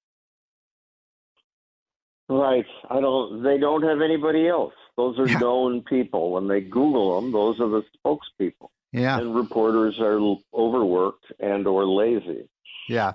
Right. They don't have anybody else. Those are known people. When they Google them, those are the spokespeople. Yeah. And reporters are overworked and or lazy. Yeah.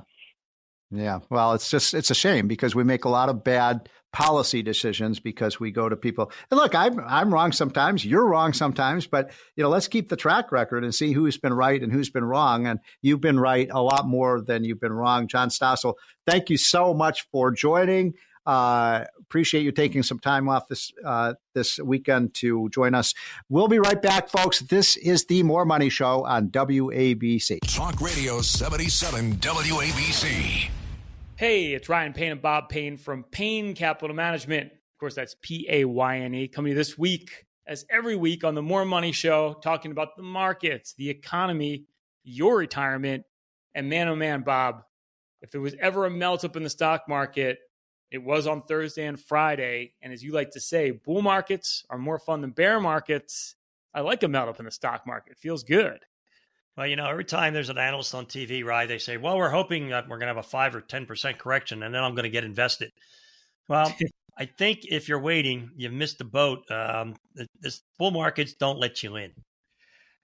Yeah. Well, it's a shame because we make a lot of bad policy decisions because we go to people. And look, I'm wrong sometimes. You're wrong sometimes. But, let's keep the track record and see who's been right and who's been wrong. And you've been right a lot more than you've been wrong. John Stossel, thank you so much for joining. Appreciate you taking some time off this weekend to join us. We'll be right back, folks. This is the More Money Show on WABC. Talk Radio 77 WABC. Hey, it's Ryan Payne and Bob Payne from Payne Capital Management. Of course, that's Payne, coming to you this week, as every week on the More Money Show, talking about the markets, the economy, your retirement, and man, oh man, Bob, if there was ever a melt up in the stock market, it was on Thursday and Friday. And as you like to say, bull markets are more fun than bear markets. I like a melt up in the stock market. It feels good. Well, every time there's an analyst on TV, right, they say, well, we're hoping that we're going to have a 5 or 10% correction, and then I'm going to get invested. Well, I think if you're waiting, you've missed the boat. This bull markets don't let you in.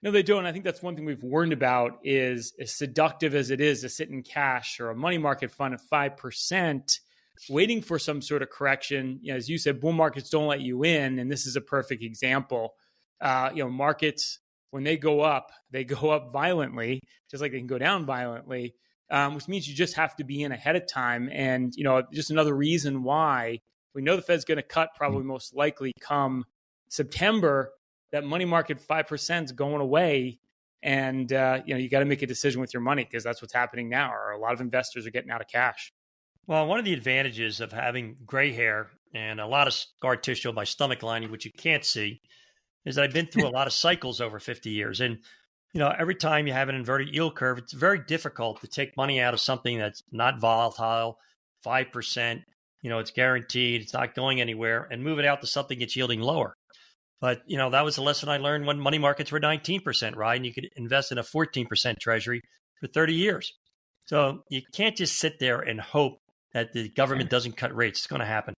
No, they don't. I think that's one thing we've warned about is as seductive as it is to sit in cash or a money market fund at 5%, waiting for some sort of correction. As you said, bull markets don't let you in, and this is a perfect example. Markets, when they go up violently, just like they can go down violently, which means you just have to be in ahead of time. And, just another reason why we know the Fed's going to cut probably most likely come September, that money market 5% is going away. And, you got to make a decision with your money because that's what's happening now, or a lot of investors are getting out of cash. Well, one of the advantages of having gray hair and a lot of scar tissue on my stomach lining, which you can't see, is that I've been through a lot of cycles over 50 years. And, every time you have an inverted yield curve, it's very difficult to take money out of something that's not volatile, 5%, it's guaranteed, it's not going anywhere, and move it out to something that's yielding lower. But, that was a lesson I learned when money markets were 19%, right? And you could invest in a 14% treasury for 30 years. So you can't just sit there and hope that the government doesn't cut rates. It's going to happen.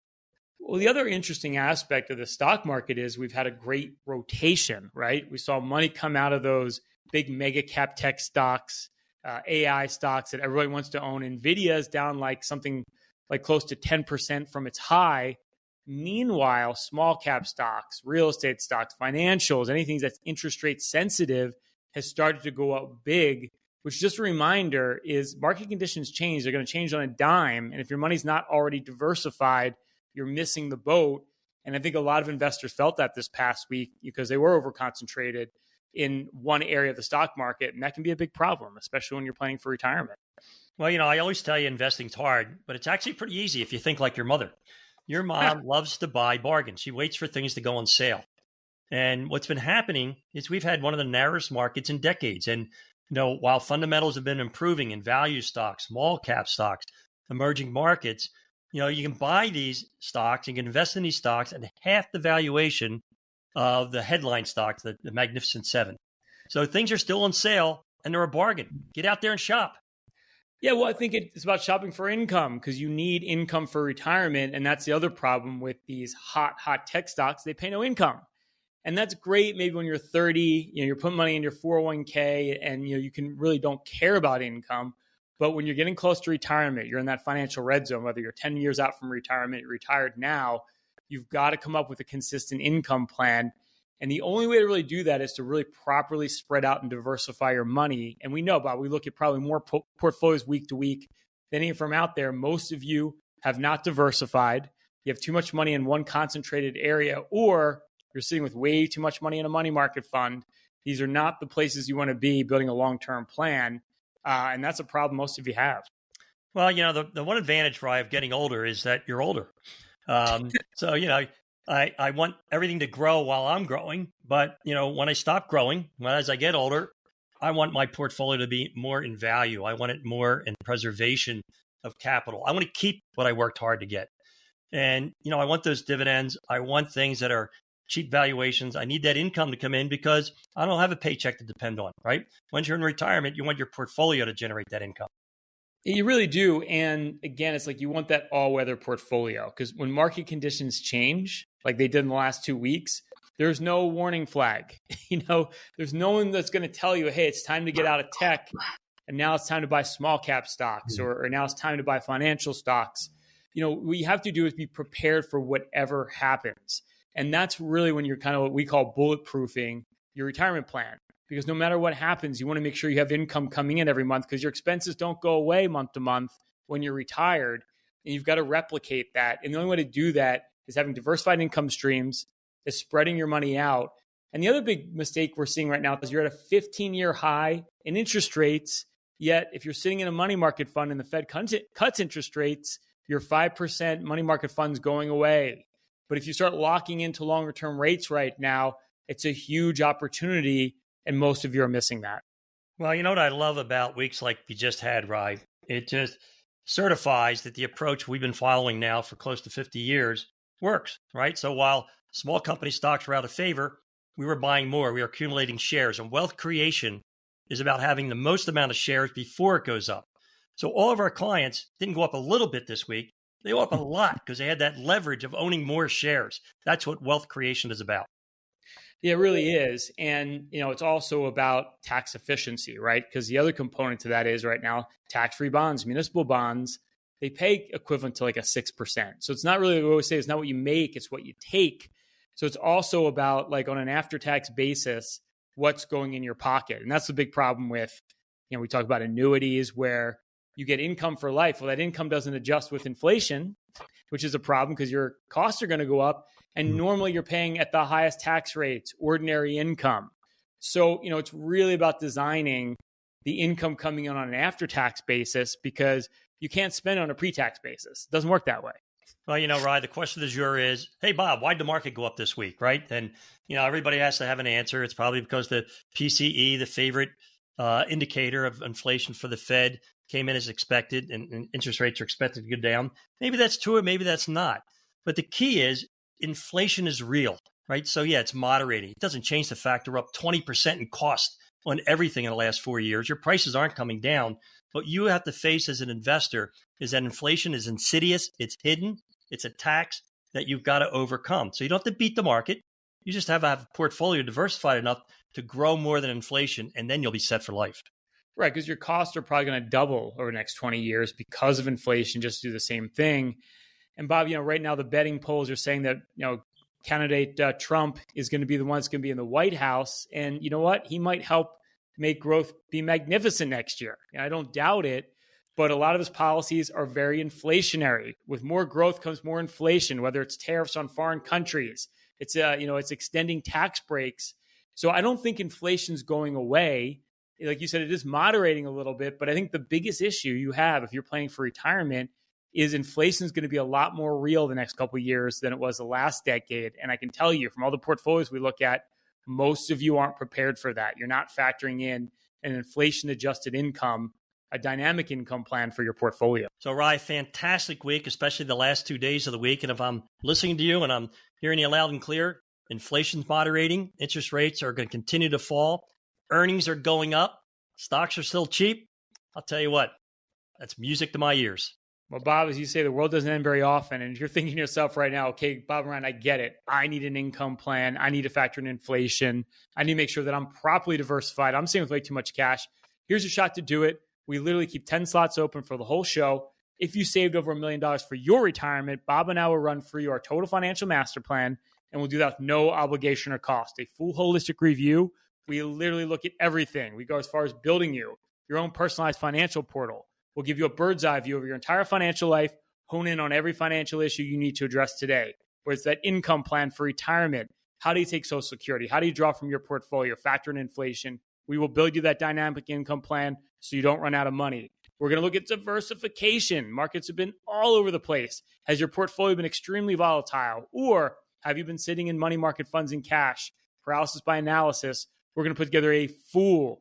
Well, the other interesting aspect of the stock market is we've had a great rotation, right? We saw money come out of those big mega cap tech stocks, AI stocks that everybody wants to own. NVIDIA is down something like close to 10% from its high. Meanwhile, small cap stocks, real estate stocks, financials, anything that's interest rate sensitive has started to go up big. which just a reminder is market conditions change. They're going to change on a dime. And if your money's not already diversified, you're missing the boat. And I think a lot of investors felt that this past week because they were over concentrated in one area of the stock market. And that can be a big problem, especially when you're planning for retirement. Well, I always tell you investing's hard, but it's actually pretty easy if you think like your mother. Your mom loves to buy bargains. She waits for things to go on sale. And what's been happening is we've had one of the narrowest markets in decades. And, while fundamentals have been improving in value stocks, small cap stocks, emerging markets, you can buy these stocks, you can invest in these stocks at half the valuation of the headline stocks, the Magnificent Seven. So things are still on sale and they're a bargain. Get out there and shop. Yeah, well, I think it's about shopping for income because you need income for retirement. And that's the other problem with these hot tech stocks. They pay no income. And that's great maybe when you're 30, you're putting money in your 401k and you can really don't care about income. But when you're getting close to retirement, you're in that financial red zone, whether you're 10 years out from retirement, you're retired now, you've got to come up with a consistent income plan. And the only way to really do that is to really properly spread out and diversify your money. And we know, Bob, we look at probably more portfolios week to week than any firm out there. Most of you have not diversified. You have too much money in one concentrated area, or you're sitting with way too much money in a money market fund. These are not the places you want to be building a long-term plan. And that's a problem most of you have. Well, the one advantage, Rye, of getting older is that you're older. So, I want everything to grow while I'm growing. But, when I stop growing, as I get older, I want my portfolio to be more in value. I want it more in preservation of capital. I want to keep what I worked hard to get. And, I want those dividends. I want things that are cheap valuations. I need that income to come in because I don't have a paycheck to depend on, right? Once you're in retirement, you want your portfolio to generate that income. You really do. And again, it's like you want that all-weather portfolio because when market conditions change, like they did in the last 2 weeks, there's no warning flag. There's no one that's going to tell you, hey, it's time to get out of tech. And now it's time to buy small cap stocks or now it's time to buy financial stocks. What you have to do is be prepared for whatever happens. And that's really when you're kind of what we call bulletproofing your retirement plan. Because no matter what happens, you want to make sure you have income coming in every month because your expenses don't go away month to month when you're retired. And you've got to replicate that. And the only way to do that is having diversified income streams, is spreading your money out. And the other big mistake we're seeing right now is you're at a 15-year high in interest rates. Yet if you're sitting in a money market fund and the Fed cuts interest rates, your 5% money market fund's going away. But if you start locking into longer term rates right now, it's a huge opportunity. And most of you are missing that. Well, you know what I love about weeks like we just had, Rye? It just certifies that the approach we've been following now for close to 50 years works, right? So while small company stocks were out of favor, we were buying more. We were accumulating shares. And wealth creation is about having the most amount of shares before it goes up. So all of our clients didn't go up a little bit this week. They go up a lot because they had that leverage of owning more shares. That's what wealth creation is about. Yeah, it really is. And, it's also about tax efficiency, right? Because the other component to that is right now, tax-free bonds, municipal bonds, they pay equivalent to like a 6%. So it's not really, we always say it's not what you make, it's what you take. So it's also about like on an after-tax basis, what's going in your pocket. And that's the big problem with, we talk about annuities where you get income for life. Well, that income doesn't adjust with inflation, which is a problem because your costs are going to go up. And normally you're paying at the highest tax rates, ordinary income. So, it's really about designing the income coming in on an after-tax basis because you can't spend on a pre-tax basis. It doesn't work that way. Well, Rye, the question du jour is, hey, Bob, why'd the market go up this week, right? And, everybody has to have an answer. It's probably because the PCE, the favorite indicator of inflation for the Fed, came in as expected and interest rates are expected to go down. Maybe that's true or maybe that's not. But the key is inflation is real, right? So yeah, it's moderating. It doesn't change the fact we're up 20% in cost on everything in the last 4 years. Your prices aren't coming down. What you have to face as an investor is that inflation is insidious. It's hidden. It's a tax that you've got to overcome. So you don't have to beat the market. You just have to have a portfolio diversified enough to grow more than inflation, and then you'll be set for life. Right, because your costs are probably going to double over the next 20 years because of inflation, just do the same thing. And Bob, right now the betting polls are saying that, candidate Trump is going to be the one that's going to be in the White House. And you know what? He might help make growth be magnificent next year. And I don't doubt it, but a lot of his policies are very inflationary. With more growth comes more inflation, whether it's tariffs on foreign countries, it's extending tax breaks. So I don't think inflation's going away. Like you said, it is moderating a little bit, but I think the biggest issue you have if you're planning for retirement is inflation is going to be a lot more real the next couple of years than it was the last decade. And I can tell you from all the portfolios we look at, most of you aren't prepared for that. You're not factoring in an inflation-adjusted income, a dynamic income plan for your portfolio. So, Rye, fantastic week, especially the last 2 days of the week. And if I'm listening to you and I'm hearing you loud and clear, inflation's moderating, interest rates are going to continue to fall, earnings are going up, stocks are still cheap. I'll tell you what, that's music to my ears. Well, Bob, as you say, the world doesn't end very often. And you're thinking to yourself right now, okay, Bob and Ryan, I get it. I need an income plan. I need to factor in inflation. I need to make sure that I'm properly diversified. I'm sitting with way too much cash. Here's a shot to do it. We literally keep 10 slots open for the whole show. If you saved over $1 million for your retirement, Bob and I will run for you our total financial master plan, and we'll do that with no obligation or cost. A full holistic review. We literally look at everything. We go as far as building you your own personalized financial portal. We'll give you a bird's eye view of your entire financial life, hone in on every financial issue you need to address today. Whether it's that income plan for retirement, how do you take Social Security? How do you draw from your portfolio, factor in inflation? We will build you that dynamic income plan so you don't run out of money. We're going to look at diversification. Markets have been all over the place. Has your portfolio been extremely volatile? Or have you been sitting in money market funds and cash? Paralysis by analysis. We're going to put together a full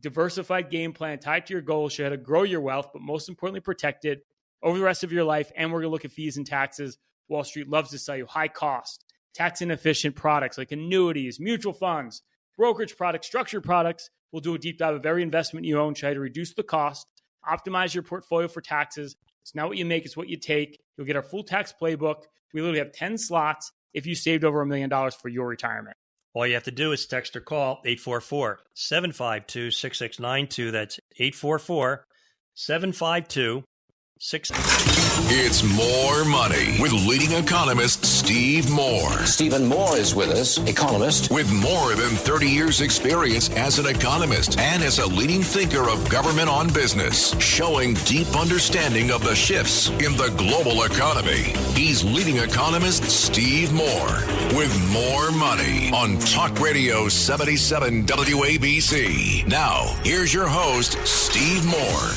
diversified game plan tied to your goals, show how to grow your wealth, but most importantly, protect it over the rest of your life. And we're going to look at fees and taxes. Wall Street loves to sell you high cost, tax inefficient products like annuities, mutual funds, brokerage products, structured products. We'll do a deep dive of every investment you own, try to reduce the cost, optimize your portfolio for taxes. It's not what you make, it's what you take. You'll get our full tax playbook. We literally have 10 slots if you saved over $1 million for your retirement. All you have to do is text or call 844-752-6692. That's 844-752-6692. It's More Money with leading economist Steve Moore. Stephen Moore is with us, economist. With more than 30 years experience as an economist and as a leading thinker of government on business, showing deep understanding of the shifts in the global economy. He's leading economist Steve Moore with More Money on Talk Radio 77 WABC. Now, here's your host, Steve Moore.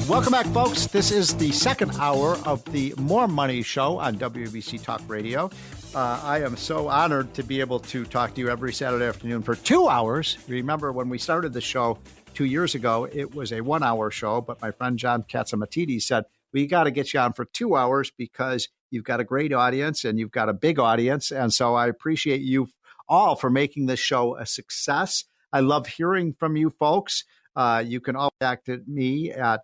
Welcome back, folks. This is the second hour of the More Money Show on WABC Talk Radio. I am so honored to be able to talk to you every Saturday afternoon for 2 hours. Remember, when we started the show 2 years ago, it was a 1 hour show, but my friend John Catsimatidis said, we got to get you on for 2 hours because you've got a great audience and you've got a big audience. And so I appreciate you all for making this show a success. I love hearing from you folks. You can all contact me at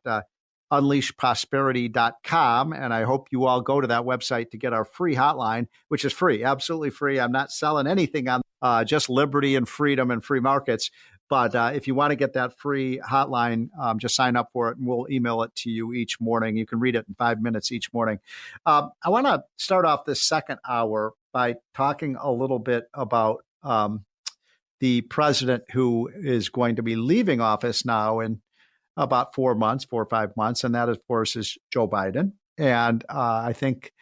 unleashprosperity.com. And I hope you all go to that website to get our free hotline, which is free, absolutely free. I'm not selling anything on just liberty and freedom and free markets. But if you want to get that free hotline, just sign up for it and we'll email it to you each morning. You can read it in 5 minutes each morning. I want to start off this second hour by talking a little bit about the president who is going to be leaving office now in about 4 or 5 months. And that, of course, is Joe Biden. And I think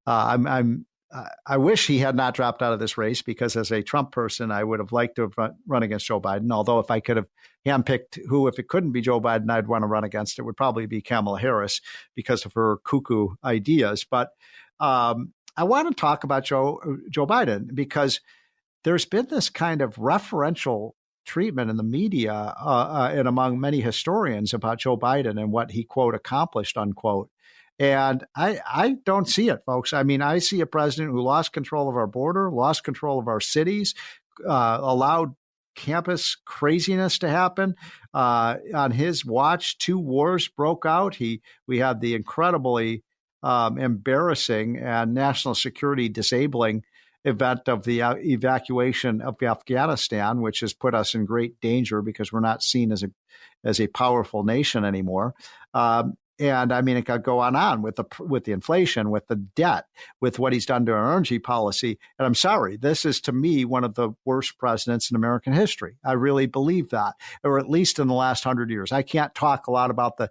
I wish he had not dropped out of this race because as a Trump person, I would have liked to have run against Joe Biden. Although if I could have handpicked who, if it couldn't be Joe Biden, I'd want to run against, it would probably be Kamala Harris because of her cuckoo ideas. But I want to talk about Joe Biden because there's been this kind of referential treatment in the media and among many historians about Joe Biden and what he, quote, accomplished, unquote. And I don't see it, folks. I mean, I see a president who lost control of our border, lost control of our cities, allowed campus craziness to happen. On his watch, 2 wars broke out. We had the incredibly embarrassing and national security disabling event of the evacuation of Afghanistan, which has put us in great danger because we're not seen as a powerful nation anymore. And I mean, it could go on with the inflation, with the debt, with what he's done to our energy policy. And I'm sorry, this is to me one of the worst presidents in American history. I really believe that, or at least in the last 100 years. I can't talk a lot about the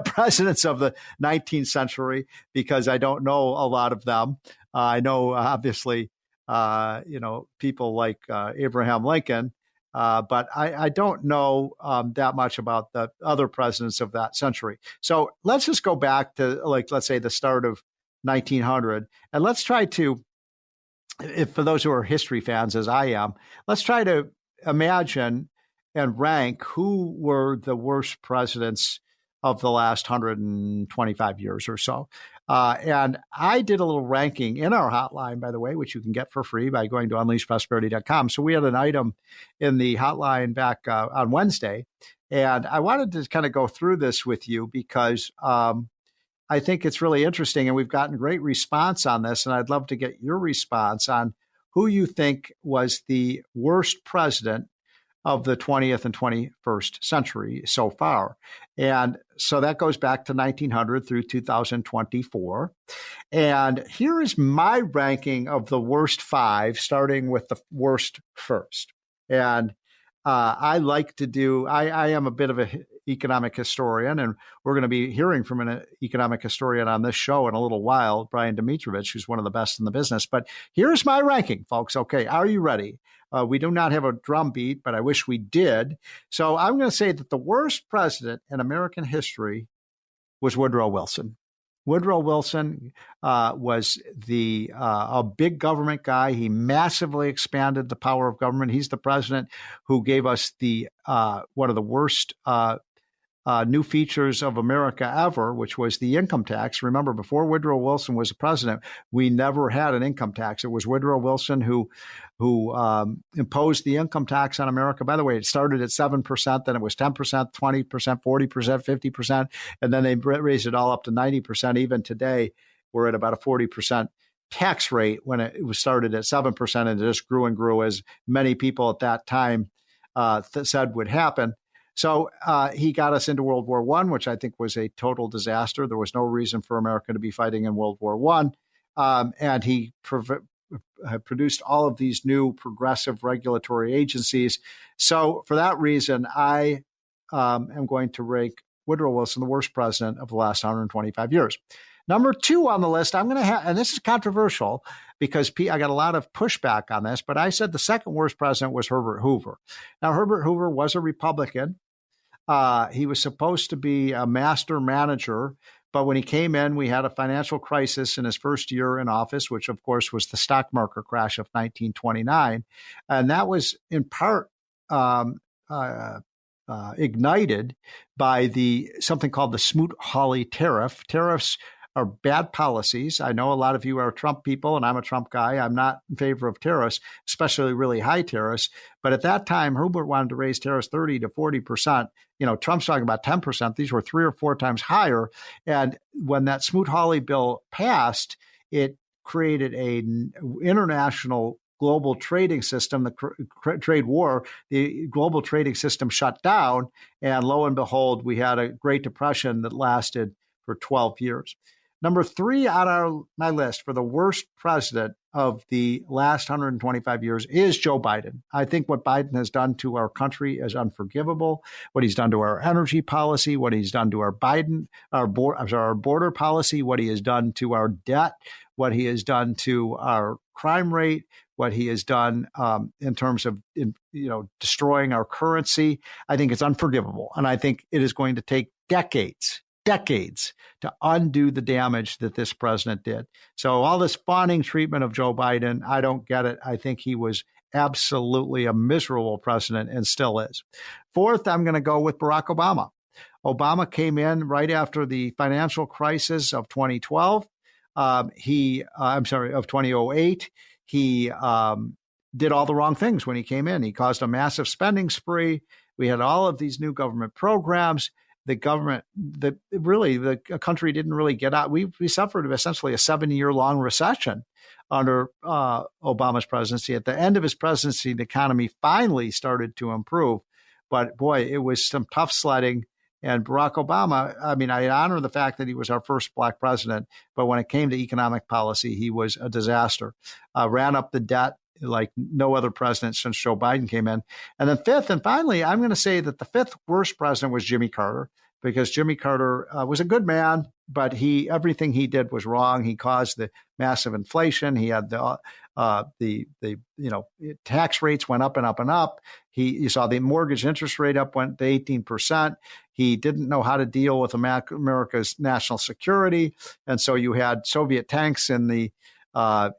presidents of the 19th century because I don't know a lot of them. I know, obviously, people like Abraham Lincoln. But I don't know that much about the other presidents of that century. So let's just go back to, let's say the start of 1900. And let's try to, if for those who are history fans, as I am, let's try to imagine and rank who were the worst presidents of the last 125 years or so. And I did a little ranking in our hotline, by the way, which you can get for free by going to unleashprosperity.com. So we had an item in the hotline back on Wednesday, and I wanted to kind of go through this with you because I think it's really interesting, and we've gotten great response on this, and I'd love to get your response on who you think was the worst president of the 20th and 21st century so far. And so that goes back to 1900 through 2024. And here is my ranking of the worst 5, starting with the worst first. And I like to do, I am a bit of an economic historian, and we're going to be hearing from an economic historian on this show in a little while, Brian Domitrovich, who's one of the best in the business. But here's my ranking, folks. Okay, are you ready? We do not have a drum beat, but I wish we did. So I'm going to say that the worst president in American history was Woodrow Wilson. Woodrow Wilson was a big government guy. He massively expanded the power of government. He's the president who gave us the one of the worst new features of America ever, which was the income tax. Remember, before Woodrow Wilson was the president, we never had an income tax. It was Woodrow Wilson who imposed the income tax on America. By the way, it started at 7%, then it was 10%, 20%, 40%, 50%, and then they raised it all up to 90%. Even today, we're at about a 40% tax rate when it was started at 7%, and it just grew and grew, as many people at that time said would happen. So he got us into World War I, which I think was a total disaster. There was no reason for America to be fighting in World War I. And he produced all of these new progressive regulatory agencies. So for that reason, I am going to rank Woodrow Wilson the worst president of the last 125 years. Number 2 on the list, I'm going to have, and this is controversial because I got a lot of pushback on this, but I said the second worst president was Herbert Hoover. Now, Herbert Hoover was a Republican. He was supposed to be a master manager, but when he came in, we had a financial crisis in his first year in office, which, of course, was the stock market crash of 1929. And that was in part ignited by something called the Smoot-Hawley tariff. Tariffs are bad policies. I know a lot of you are Trump people, and I'm a Trump guy. I'm not in favor of tariffs, especially really high tariffs. But at that time, Herbert wanted to raise tariffs 30 to 40%. Trump's talking about 10%. These were 3 or 4 times higher. And when that Smoot-Hawley bill passed, it created an international global trading system, the trade war. The global trading system shut down. And lo and behold, we had a Great Depression that lasted for 12 years. Number 3 on my list for the worst president of the last 125 years is Joe Biden. I think what Biden has done to our country is unforgivable. What he's done to our energy policy, what he's done to our border policy, what he has done to our debt, what he has done to our crime rate, what he has done in terms of destroying our currency. I think it's unforgivable, and I think it is going to take decades to undo the damage that this president did. So all this fawning treatment of Joe Biden, I don't get it. I think he was absolutely a miserable president and still is. 4th, I'm going to go with Barack Obama. Obama came in right after the financial crisis of 2012. Of 2008. He did all the wrong things when he came in. He caused a massive spending spree. We had all of these new government programs. The country didn't really get out. We suffered essentially a 7-year-long recession under Obama's presidency. At the end of his presidency, the economy finally started to improve. But boy, it was some tough sledding. And Barack Obama, I mean, I honor the fact that he was our first black president, but when it came to economic policy, he was a disaster. Ran up the debt like no other president since Joe Biden came in. And then fifth, and finally, I'm going to say that the fifth worst president was Jimmy Carter, because Jimmy Carter was a good man, but everything he did was wrong. He caused the massive inflation. He had the tax rates went up and up and up. You saw the mortgage interest rate went to 18%. He didn't know how to deal with America's national security, and so you had Soviet tanks in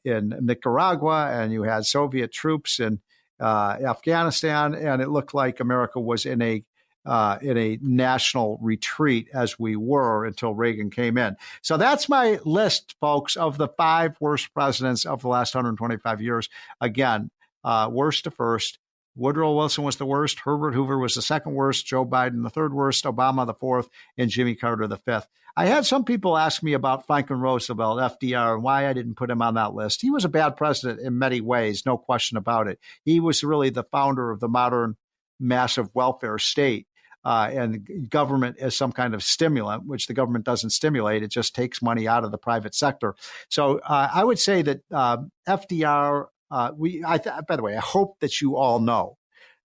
Nicaragua, and you had Soviet troops in Afghanistan, and it looked like America was in a national retreat, as we were until Reagan came in. So that's my list, folks, of the 5 worst presidents of the last 125 years. Again, worst to first. Woodrow Wilson was the worst. Herbert Hoover was the second worst. Joe Biden, the third worst. Obama, the fourth. And Jimmy Carter, the fifth. I had some people ask me about Franklin Roosevelt, FDR, and why I didn't put him on that list. He was a bad president in many ways, no question about it. He was really the founder of the modern massive welfare state. And government as some kind of stimulant, which the government doesn't stimulate. It just takes money out of the private sector. So I would say that FDR, by the way, I hope that you all know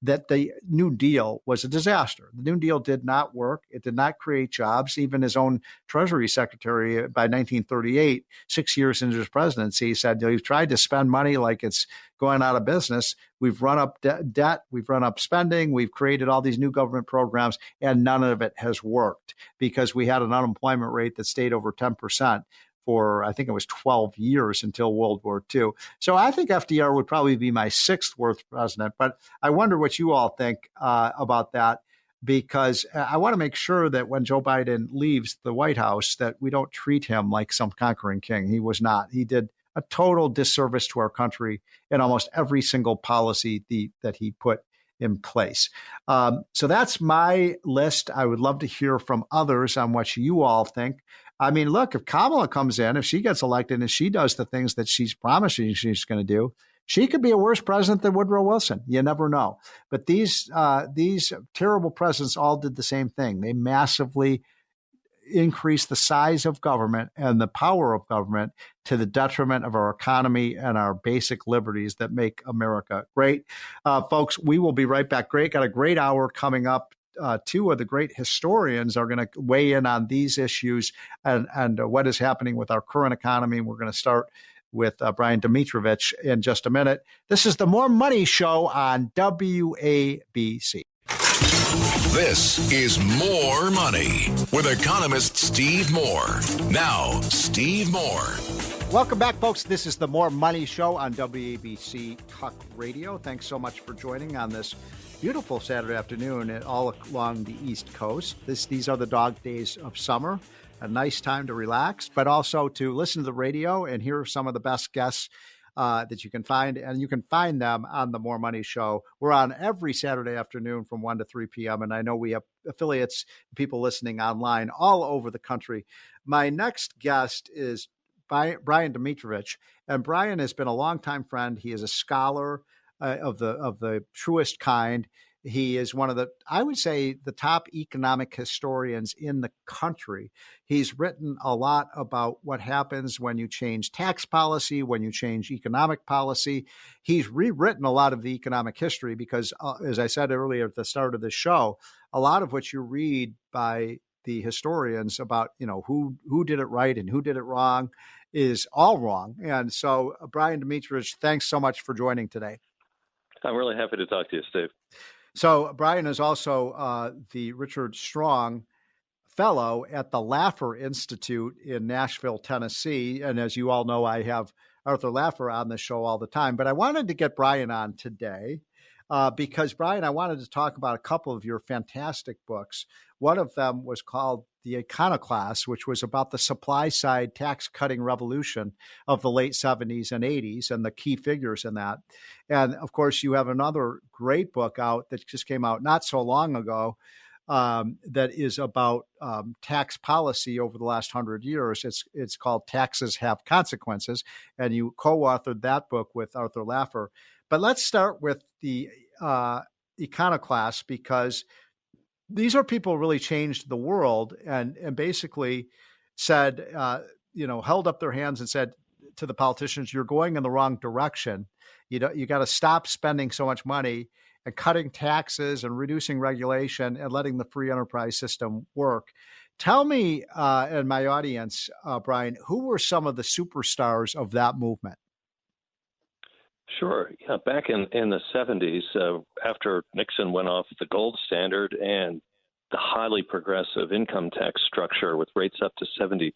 that the New Deal was a disaster. The New Deal did not work. It did not create jobs. Even his own Treasury Secretary by 1938, 6 years into his presidency, said, you've tried to spend money like it's going out of business. We've run up debt. We've run up spending. We've created all these new government programs, and none of it has worked because we had an unemployment rate that stayed over 10%. For, I think it was 12 years until World War II. So I think FDR would probably be my 6th worst president, but I wonder what you all think about that, because I want to make sure that when Joe Biden leaves the White House, that we don't treat him like some conquering king. He was not. He did a total disservice to our country in almost every single policy that he put in place. So that's my list. I would love to hear from others on what you all think. I mean, look, if Kamala comes in, if she gets elected and she does the things that she's promising she's going to do, she could be a worse president than Woodrow Wilson. You never know. But these terrible presidents all did the same thing. They massively increased the size of government and the power of government to the detriment of our economy and our basic liberties that make America great. Folks, we will be right back. Got a great hour coming up. 2 of the great historians are going to weigh in on these issues and what is happening with our current economy. We're going to start with Brian Domitrovich in just a minute. This is the More Money Show on WABC. This is More Money with economist Steve Moore. Now, Steve Moore. Welcome back, folks. This is the More Money Show on WABC Talk Radio. Thanks so much for joining on this beautiful Saturday afternoon all along the East Coast. These are the dog days of summer, a nice time to relax, but also to listen to the radio and hear some of the best guests that you can find. And you can find them on the More Money Show. We're on every Saturday afternoon from 1 to 3 p.m. And I know we have affiliates, people listening online all over the country. My next guest is Brian Domitrovich. And Brian has been a longtime friend. He is a scholar of the truest kind. He is one of I would say, the top economic historians in the country. He's written a lot about what happens when you change tax policy, when you change economic policy. He's rewritten a lot of the economic history because, as I said earlier at the start of the show, a lot of what you read by the historians about, who did it right and who did it wrong is all wrong. And so, Brian Domitrovich, thanks so much for joining today. I'm really happy to talk to you, Steve. So Brian is also the Richard Strong Fellow at the Laffer Institute in Nashville, Tennessee. And as you all know, I have Arthur Laffer on the show all the time. But I wanted to get Brian on today because, Brian, I wanted to talk about a couple of your fantastic books. One of them was called The Iconoclast, which was about the supply-side tax-cutting revolution of the late 70s and 80s and the key figures in that. And, of course, you have another great book out that just came out not so long ago that is about tax policy over the last 100 years. It's called Taxes Have Consequences, and you co-authored that book with Arthur Laffer. But let's start with the Iconoclast, because these are people who really changed the world and basically said, held up their hands and said to the politicians, you're going in the wrong direction. You got to stop spending so much money and cutting taxes and reducing regulation and letting the free enterprise system work. Tell me and my audience, Brian, who were some of the superstars of that movement? Sure. Yeah, back in the 70s, after Nixon went off the gold standard and the highly progressive income tax structure with rates up to 70%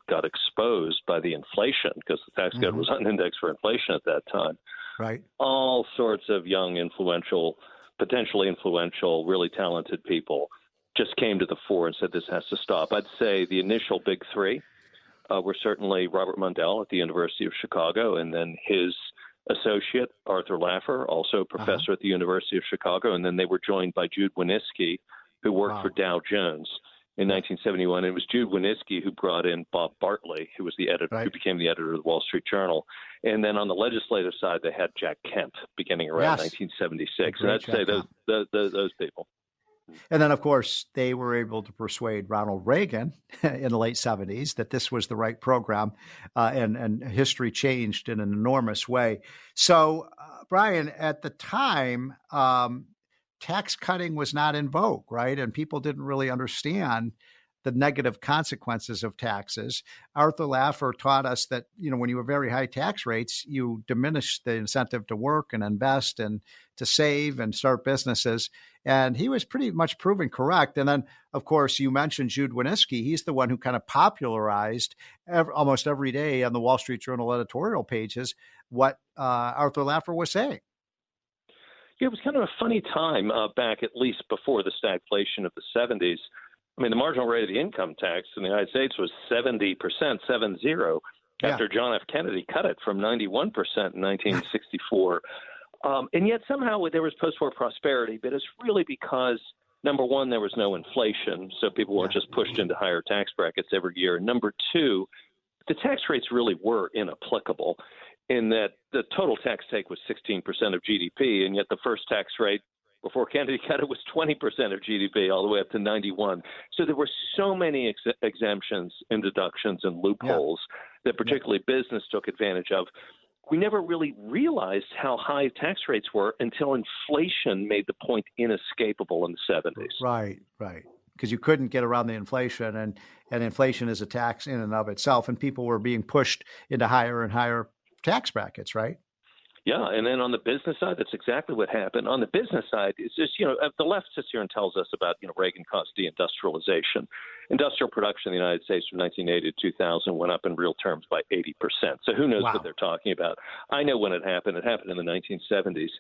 got exposed by the inflation because the tax code was unindexed for inflation at that time. Right. All sorts of young, influential, potentially influential, really talented people just came to the fore and said this has to stop. I'd say the initial big three were certainly Robert Mundell at the University of Chicago, and then his associate, Arthur Laffer, also a professor at the University of Chicago, and then they were joined by Jude Wanniski, who worked for Dow Jones in 1971. It was Jude Wanniski who brought in Bob Bartley, who was the editor, who became the editor of the Wall Street Journal. And then on the legislative side, they had Jack Kemp beginning around 1976. And I'd say those people. And then, of course, they were able to persuade Ronald Reagan in the late 70s that this was the right program, and history changed in an enormous way. So, Brian, at the time, tax cutting was not in vogue, right? And people didn't really understand the negative consequences of taxes. Arthur Laffer taught us that, when you have very high tax rates, you diminish the incentive to work and invest and to save and start businesses. And he was pretty much proven correct. And then, of course, you mentioned Jude Wanniski. He's the one who kind of popularized almost every day on the Wall Street Journal editorial pages what Arthur Laffer was saying. Yeah, it was kind of a funny time back, at least before the stagflation of the 70s. I mean, the marginal rate of the income tax in the United States was 70%, 7-0, after John F. Kennedy cut it from 91% in 1964. And yet somehow there was post-war prosperity, but it's really because, number one, there was no inflation, so people weren't just pushed into higher tax brackets every year. Number two, the tax rates really were inapplicable in that the total tax take was 16% of GDP, and yet the first tax rate before Kennedy cut it was 20% of GDP, all the way up to 91. So there were so many exemptions and deductions and loopholes that particularly business took advantage of. We never really realized how high tax rates were until inflation made the point inescapable in the 70s. Right. Because you couldn't get around the inflation, and inflation is a tax in and of itself, and people were being pushed into higher and higher tax brackets, right? Yeah, and then on the business side, that's exactly what happened. On the business side, it's just, the left sits here and tells us about, Reagan caused deindustrialization. Industrial production in the United States from 1980 to 2000 went up in real terms by 80%. So who knows what they're talking about? I know when it happened. It happened in the 1970s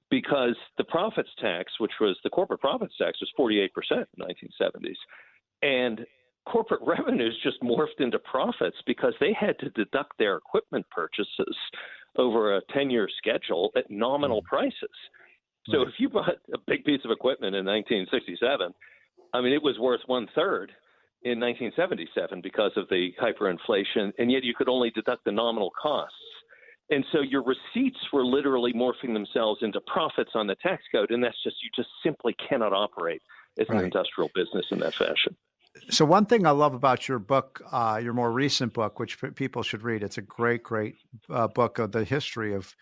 because the profits tax, which was the corporate profits tax, was 48% in the 1970s. And corporate revenues just morphed into profits because they had to deduct their equipment purchases over a 10-year schedule at nominal prices. So if you bought a big piece of equipment in 1967, it was worth 1/3 in 1977 because of the hyperinflation, and yet you could only deduct the nominal costs. And so your receipts were literally morphing themselves into profits on the tax code, and you just simply cannot operate as an industrial business in that fashion. So one thing I love about your book, your more recent book, which people should read, it's a great book of the history of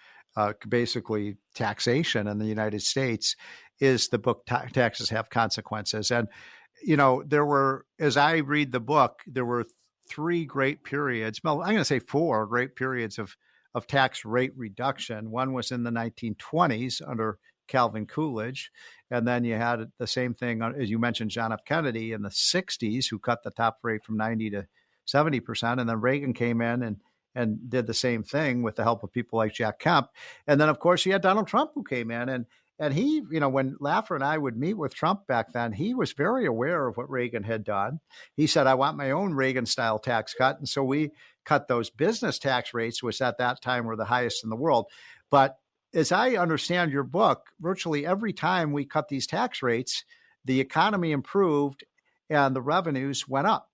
basically taxation in the United States, is the book Taxes Have Consequences. And, there were, as I read the book, there were 3 great periods. Well, I'm going to say 4 great periods of tax rate reduction. One was in the 1920s under Calvin Coolidge. And then you had the same thing, as you mentioned, John F. Kennedy in the 60s, who cut the top rate from 90 to 70%. And then Reagan came in and did the same thing with the help of people like Jack Kemp. And then, of course, you had Donald Trump, who came in. And he, when Laffer and I would meet with Trump back then, he was very aware of what Reagan had done. He said, I want my own Reagan-style tax cut. And so we cut those business tax rates, which at that time were the highest in the world. But as I understand your book, virtually every time we cut these tax rates, the economy improved and the revenues went up.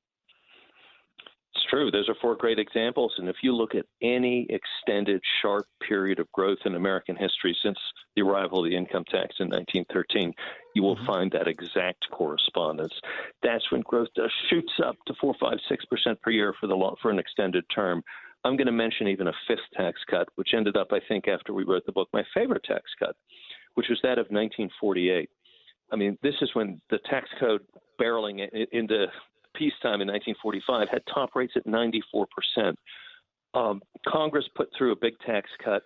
It's true. Those are four great examples. And if you look at any extended, sharp period of growth in American history since the arrival of the income tax in 1913, you will find that exact correspondence. That's when growth shoots up to 4, 5, 6% per year for an extended term. I'm going to mention even a fifth tax cut, which ended up, I think, after we wrote the book, my favorite tax cut, which was that of 1948. I mean, this is when the tax code barreling into peacetime in 1945 had top rates at 94%. Congress put through a big tax cut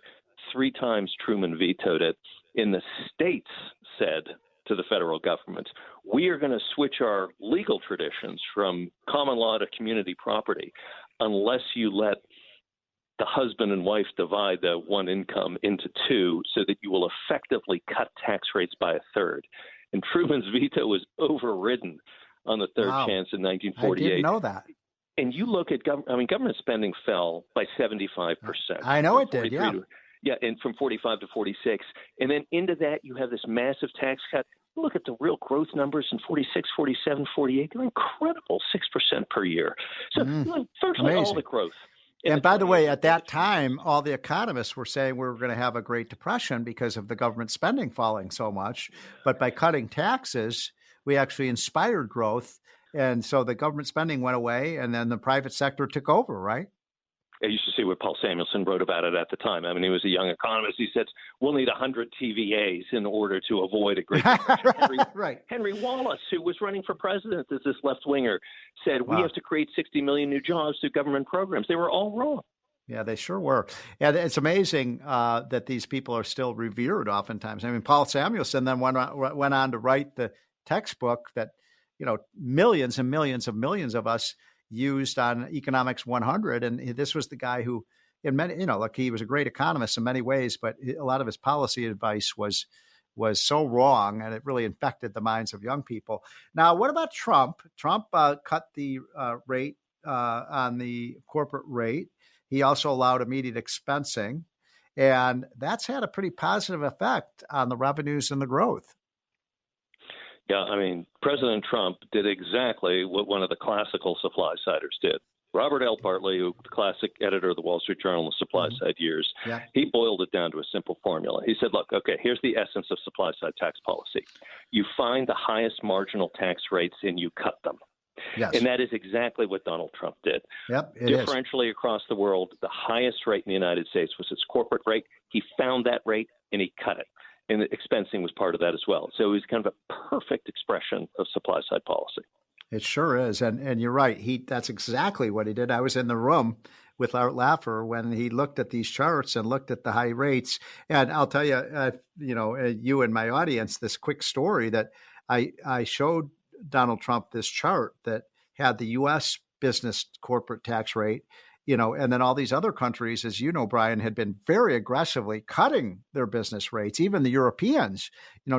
3 times. Truman vetoed it. And the states said to the federal government, we are going to switch our legal traditions from common law to community property unless you let the husband and wife divide the one income into 2 so that you will effectively cut tax rates by a third. And Truman's veto was overridden on the third chance in 1948. I didn't know that. And you look at government spending fell by 75%. I know it did, yeah. And from 45 to 46. And then into that, you have this massive tax cut. Look at the real growth numbers in 46, 47, 48. They're incredible, 6% per year. So virtually all the growth. And by the way, at that time, all the economists were saying we were going to have a Great Depression because of the government spending falling so much. But by cutting taxes, we actually inspired growth. And so the government spending went away and then the private sector took over, right? I used to see what Paul Samuelson wrote about it at the time. I mean, he was a young economist. He said, we'll need 100 TVAs in order to avoid a Great Depression. Henry Wallace, who was running for president as this left-winger, said, we have to create 60 million new jobs through government programs. They were all wrong. Yeah, they sure were. And it's amazing that these people are still revered oftentimes. I mean, Paul Samuelson then went on to write the textbook that, millions and millions of us used on Economics 100. And this was the guy who, in many, he was a great economist in many ways, but a lot of his policy advice was so wrong, and it really infected the minds of young people. Now, what about Trump? Trump cut the rate on the corporate rate. He also allowed immediate expensing, and that's had a pretty positive effect on the revenues and the growth. Yeah, I mean, President Trump did exactly what one of the classical supply-siders did. Robert L. Bartley, the classic editor of the Wall Street Journal in the supply-side years, he boiled it down to a simple formula. He said, look, okay, here's the essence of supply-side tax policy. You find the highest marginal tax rates and you cut them. Yes. And that is exactly what Donald Trump did. Differentially across the world, the highest rate in the United States was its corporate rate. He found that rate and he cut it. And the expensing was part of that as well. So it was kind of a perfect expression of supply-side policy. It sure is. And you're right. That's exactly what he did. I was in the room with Art Laffer when he looked at these charts and looked at the high rates. And I'll tell you, you and my audience, this quick story that I showed Donald Trump this chart that had the U.S. business corporate tax rate, and then all these other countries, as you know, Brian, had been very aggressively cutting their business rates, even the Europeans,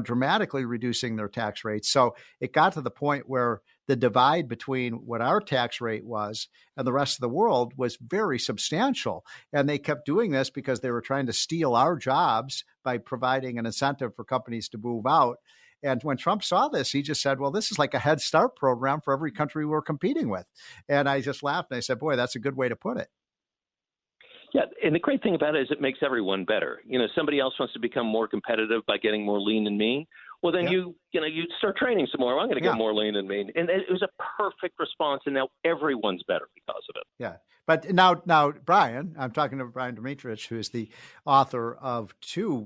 dramatically reducing their tax rates. So it got to the point where the divide between what our tax rate was and the rest of the world was very substantial. And they kept doing this because they were trying to steal our jobs by providing an incentive for companies to move out. And when Trump saw this, he just said, well, this is like a Head Start program for every country we're competing with. And I just laughed and I said, boy, that's a good way to put it. Yeah, and the great thing about it is it makes everyone better. Somebody else wants to become more competitive by getting more lean and mean. Well, then you start training some more. I'm going to get more lean and mean. And it was a perfect response, and now everyone's better because of it. Yeah. But now, Brian, I'm talking to Brian Dimitrich, who is the author of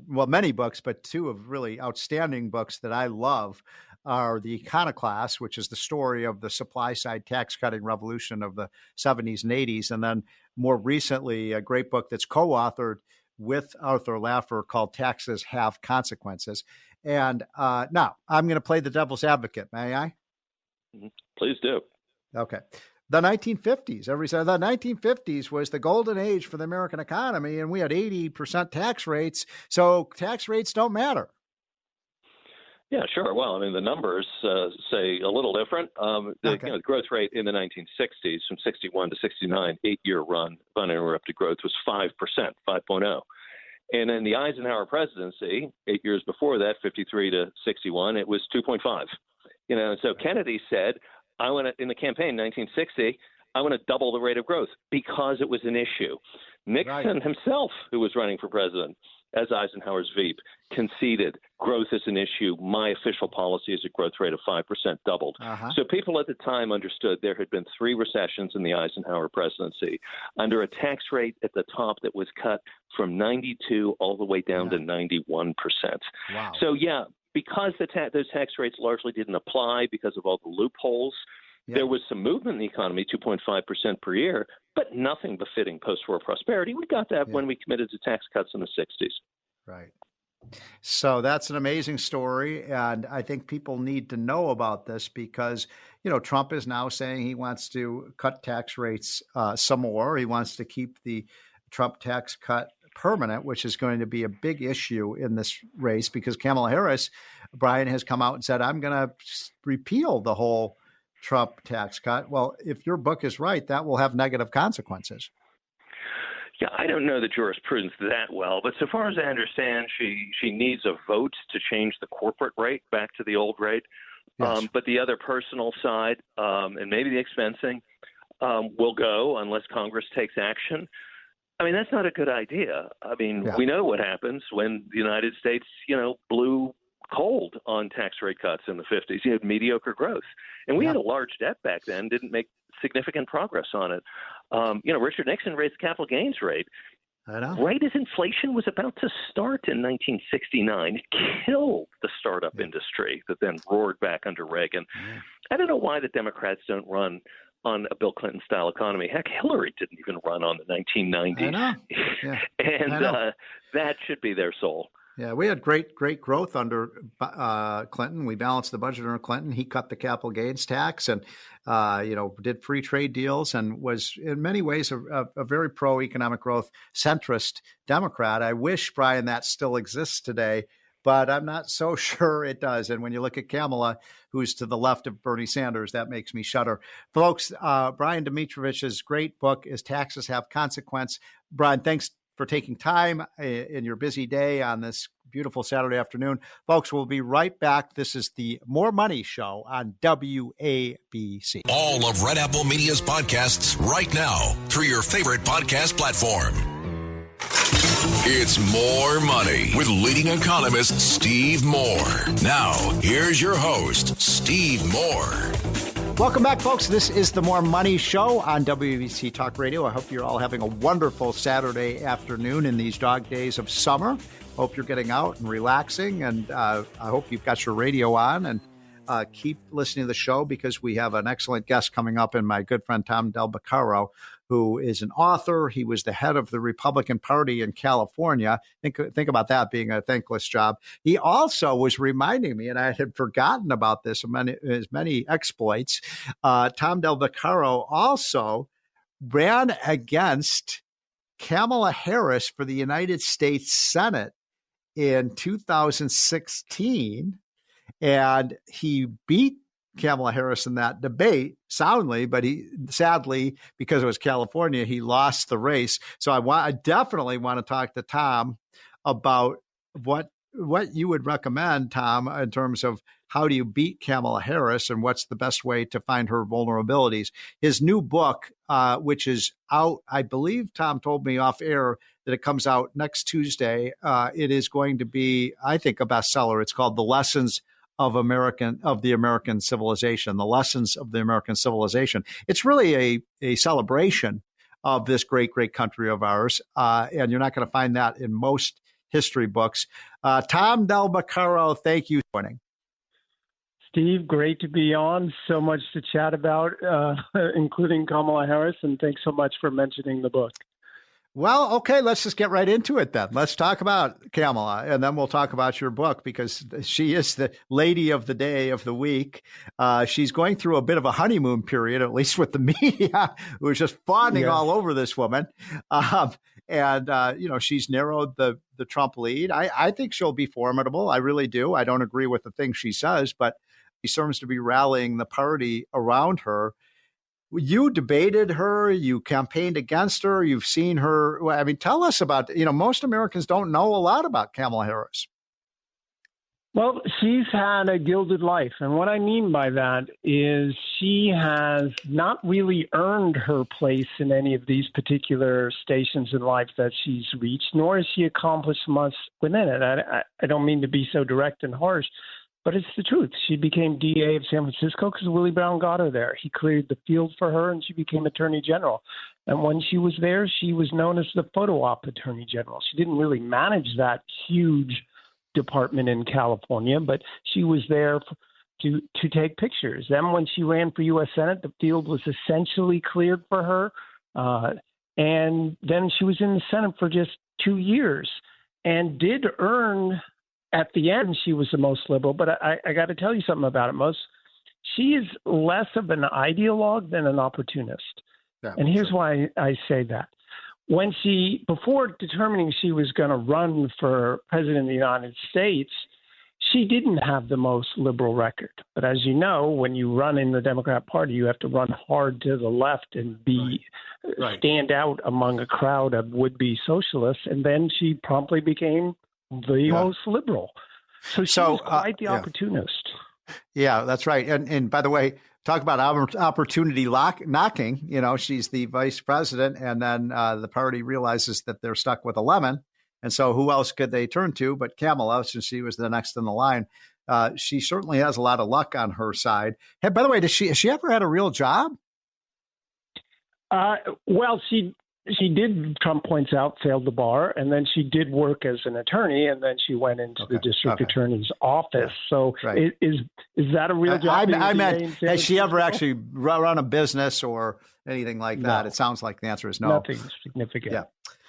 many books, but 2 of really outstanding books that I love are The Iconoclast, which is the story of the supply-side tax-cutting revolution of the 70s and 80s, and then more recently, a great book that's co-authored with Arthur Laffer called Taxes Have Consequences. And now I'm going to play the devil's advocate. May I? Please do. Okay. The 1950s. Everybody said the 1950s was the golden age for the American economy, and we had 80% tax rates. So tax rates don't matter. Yeah, sure. Well, I mean, the numbers say a little different. The growth rate in the 1960s, from 61 to 69, 8-year run of uninterrupted growth was 5%, 5.0. And in the Eisenhower presidency, 8 years before that, 53 to 61, it was 2.5. So Kennedy said, in the campaign in 1960, I want to double the rate of growth because it was an issue. Nixon himself, who was running for president as Eisenhower's VP, conceded growth is an issue. My official policy is a growth rate of 5% doubled. So people at the time understood there had been 3 recessions in the Eisenhower presidency under a tax rate at the top that was cut from 92 all the way down to 91%. Wow. So, because those tax rates largely didn't apply because of all the loopholes, there was some movement in the economy, 2.5% per year, but nothing befitting post-war prosperity. We got that when we committed to tax cuts in the 60s. Right. So that's an amazing story. And I think people need to know about this because, Trump is now saying he wants to cut tax rates some more. He wants to keep the Trump tax cut permanent, which is going to be a big issue in this race because Kamala Harris, Brian, has come out and said, I'm going to repeal the whole Trump tax cut. Well, if your book is right, that will have negative consequences. Yeah, I don't know the jurisprudence that well, but so far as I understand, she needs a vote to change the corporate rate back to the old rate. Yes. But the other personal side and maybe the expensing will go unless Congress takes action. I mean, that's not a good idea. I mean, we know what happens when the United States, blew cold on tax rate cuts in the 50s. You had mediocre growth. And we had a large debt back then, didn't make significant progress on it. Richard Nixon raised the capital gains rate right as inflation was about to start in 1969. It killed the startup industry that then roared back under Reagan. I don't know why the Democrats don't run on a Bill Clinton-style economy. Heck, Hillary didn't even run on the 1990s. I know. Yeah. And that should be their soul. Yeah, we had great growth under Clinton. We balanced the budget under Clinton. He cut the capital gains tax and, did free trade deals and was in many ways a very pro-economic growth centrist Democrat. I wish, Brian, that still exists today, but I'm not so sure it does. And when you look at Kamala, who's to the left of Bernie Sanders, that makes me shudder. Folks, Brian Domitrovich's great book is Taxes Have Consequence. Brian, thanks for taking time in your busy day on this beautiful Saturday afternoon. Folks, we'll be right back. This is the More Money Show on WABC. All of Red Apple Media's podcasts right now through your favorite podcast platform. It's More Money with leading economist Steve Moore. Now, here's your host, Steve Moore. Welcome back, folks. This is the More Money Show on WABC Talk Radio. I hope you're all having a wonderful Saturday afternoon in these dog days of summer. Hope you're getting out and relaxing, and I hope you've got your radio on and keep listening to the show because we have an excellent guest coming up in my good friend Tom Del Beccaro, who is an author. He was the head of the Republican Party in California. Think about that being a thankless job. He also was reminding me, and I had forgotten about this, his many exploits. Tom Del Beccaro also ran against Kamala Harris for the United States Senate in 2016, and he beat Kamala Harris in that debate soundly, but he sadly, because it was California, he lost the race. So I definitely want to talk to Tom about what you would recommend, Tom, in terms of how do you beat Kamala Harris and what's the best way to find her vulnerabilities. His new book, which is out, I believe Tom told me off air that it comes out next Tuesday. It is going to be, I think, a bestseller. It's called The Lessons of the American Civilization, The Lessons of the American Civilization. It's really a celebration of this great country of ours. And you're not going to find that in most history books. Tom Del Beccaro, thank you for joining. Steve, great to be on. So much to chat about, including Kamala Harris. And thanks so much for mentioning the book. Well, okay, let's just get right into it then. Let's talk about Kamala, and then we'll talk about your book because she is the lady of the day of the week. She's going through a bit of a honeymoon period, at least with the media, who is just fawning all over this woman. She's narrowed the Trump lead. I think she'll be formidable. I really do. I don't agree with the things she says, but she seems to be rallying the party around her. You debated her, you campaigned against her, you've seen her. I mean, tell us about, most Americans don't know a lot about Kamala Harris. Well, she's had a gilded life. And what I mean by that is she has not really earned her place in any of these particular stations in life that she's reached, nor has she accomplished much within it. I don't mean to be so direct and harsh, but it's the truth. She became DA of San Francisco because Willie Brown got her there. He cleared the field for her, and she became Attorney General. And when she was there, she was known as the photo op Attorney General. She didn't really manage that huge department in California, but she was there to take pictures. Then when she ran for U.S. Senate, the field was essentially cleared for her. And then she was in the Senate for just 2 years and did earn, at the end, she was the most liberal. But I got to tell you something about it, she is less of an ideologue than an opportunist. Yeah, and here's why I say that. When before determining she was going to run for president of the United States, she didn't have the most liberal record. But as you know, when you run in the Democrat Party, you have to run hard to the left and stand out among a crowd of would-be socialists. And then she promptly became the most liberal. So she was quite the opportunist. Yeah, that's right. And by the way, talk about opportunity knocking. You know, she's the vice president, and then the party realizes that they're stuck with a lemon. And so who else could they turn to but Kamala, since she was the next in the line? She certainly has a lot of luck on her side. Hey, by the way, has she ever had a real job? Well, she did, Trump points out, failed the bar, and then she did work as an attorney, and then she went into the district attorney's office. So is that a real job? I meant, has she ever actually run a business or anything like that? It sounds like the answer is no. Nothing significant. Yeah.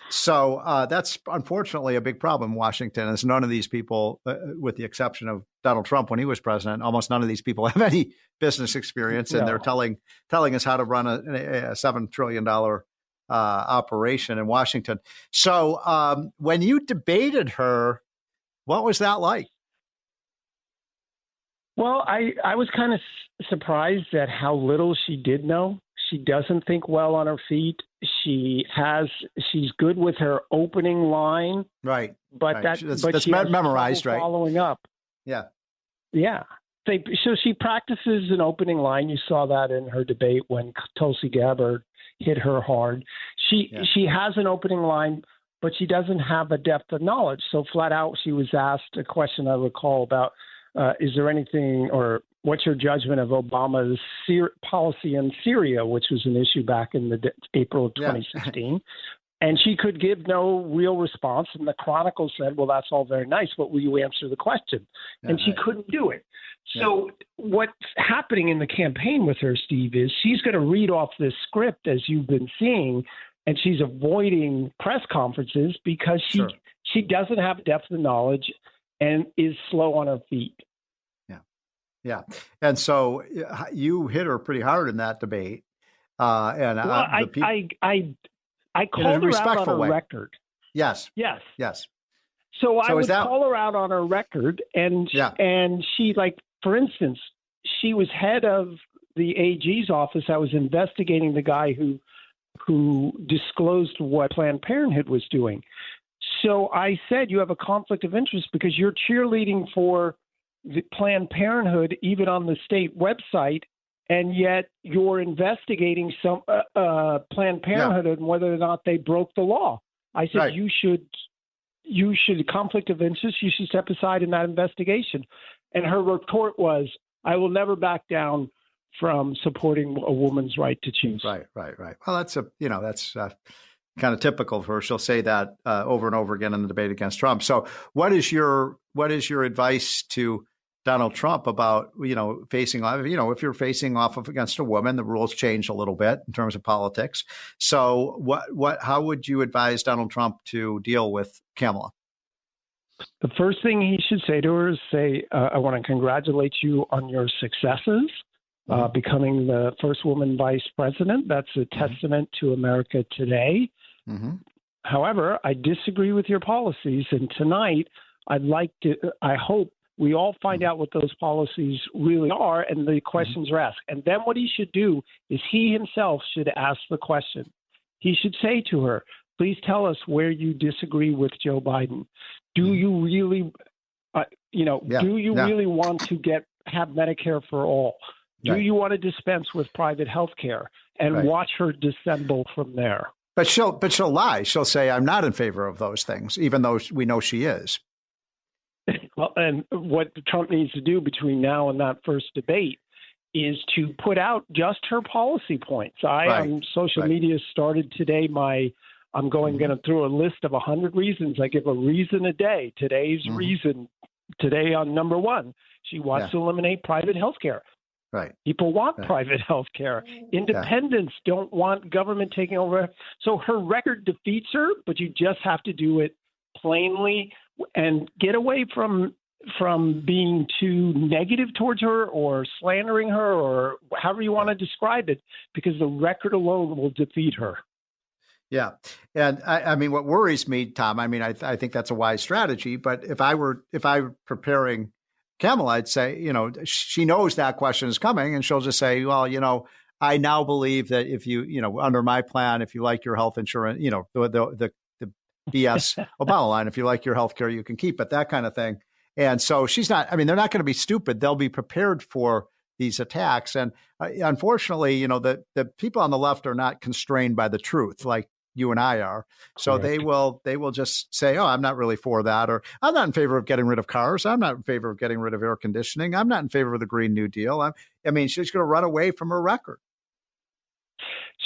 So that's unfortunately a big problem in Washington, is none of these people, with the exception of Donald Trump when he was president, almost none of these people have any business experience, and they're telling us how to run a $7 trillion operation in Washington. So when you debated her, what was that like? Well, I was kind of surprised at how little she did know. She doesn't think well on her feet. She's good with her opening line. Right. But that's she memorized, right? Following up. Yeah. Yeah. So she practices an opening line. You saw that in her debate when Tulsi Gabbard hit her hard. She has an opening line, but she doesn't have a depth of knowledge. So flat out, she was asked a question, I recall, about is there anything, or what's your judgment of Obama's policy in Syria, which was an issue back in April of 2016. And she could give no real response. And the Chronicle said, well, that's all very nice, but will you answer the question? And she couldn't do it. So what's happening in the campaign with her, Steve, is she's going to read off this script, as you've been seeing, and she's avoiding press conferences because she doesn't have depth of knowledge and is slow on her feet. Yeah. And so you hit her pretty hard in that debate. I called her out on her record. Yes. So I would call her out on her record, and she, like, for instance, she was head of the AG's office that was investigating the guy who disclosed what Planned Parenthood was doing. So I said, you have a conflict of interest because you're cheerleading for the Planned Parenthood, even on the state website, and yet you're investigating some Planned Parenthood and whether or not they broke the law. I said, you should conflict of interest. You should step aside in that investigation. And her retort was, I will never back down from supporting a woman's right to choose. Right. Well, that's kind of typical of her. She'll say that over and over again in the debate against Trump. So what is your advice to Donald Trump about, facing off, if you're facing off against a woman, the rules change a little bit in terms of politics. So how would you advise Donald Trump to deal with Kamala? The first thing he should say to her is I want to congratulate you on your successes, becoming the first woman vice president. That's a testament to America today. Mm-hmm. However, I disagree with your policies. And tonight, I hope we all find out what those policies really are and the questions are asked. And then what he should do is he himself should ask the question. He should say to her, please tell us where you disagree with Joe Biden. Do you really Do you really want to have Medicare for all? Do you want to dispense with private health care? And watch her dissemble from there. But she'll lie. She'll say, I'm not in favor of those things, even though we know she is. Well, and what Trump needs to do between now and that first debate is to put out just her policy points. On social media started today I'm going to through a list of 100 reasons. I give a reason a day. Today's reason today on number 1, she wants to eliminate private health care. Right. People want private health care. Independents don't want government taking over. So her record defeats her, but you just have to do it plainly and get away from being too negative towards her or slandering her or however you want to describe it, because the record alone will defeat her. Yeah. And I mean, what worries me, Tom, I mean, I think that's a wise strategy, but if I were preparing Kamala, I'd say, she knows that question is coming and she'll just say, well, I now believe that if you, under my plan, if you like your health insurance, the BS Obama line, if you like your health care, you can keep it, that kind of thing. And so she's not, I mean, they're not going to be stupid. They'll be prepared for these attacks. And unfortunately, the people on the left are not constrained by the truth like you and I are. So they will just say, oh, I'm not really for that. Or I'm not in favor of getting rid of cars. I'm not in favor of getting rid of air conditioning. I'm not in favor of the Green New Deal. I mean, she's going to run away from her record.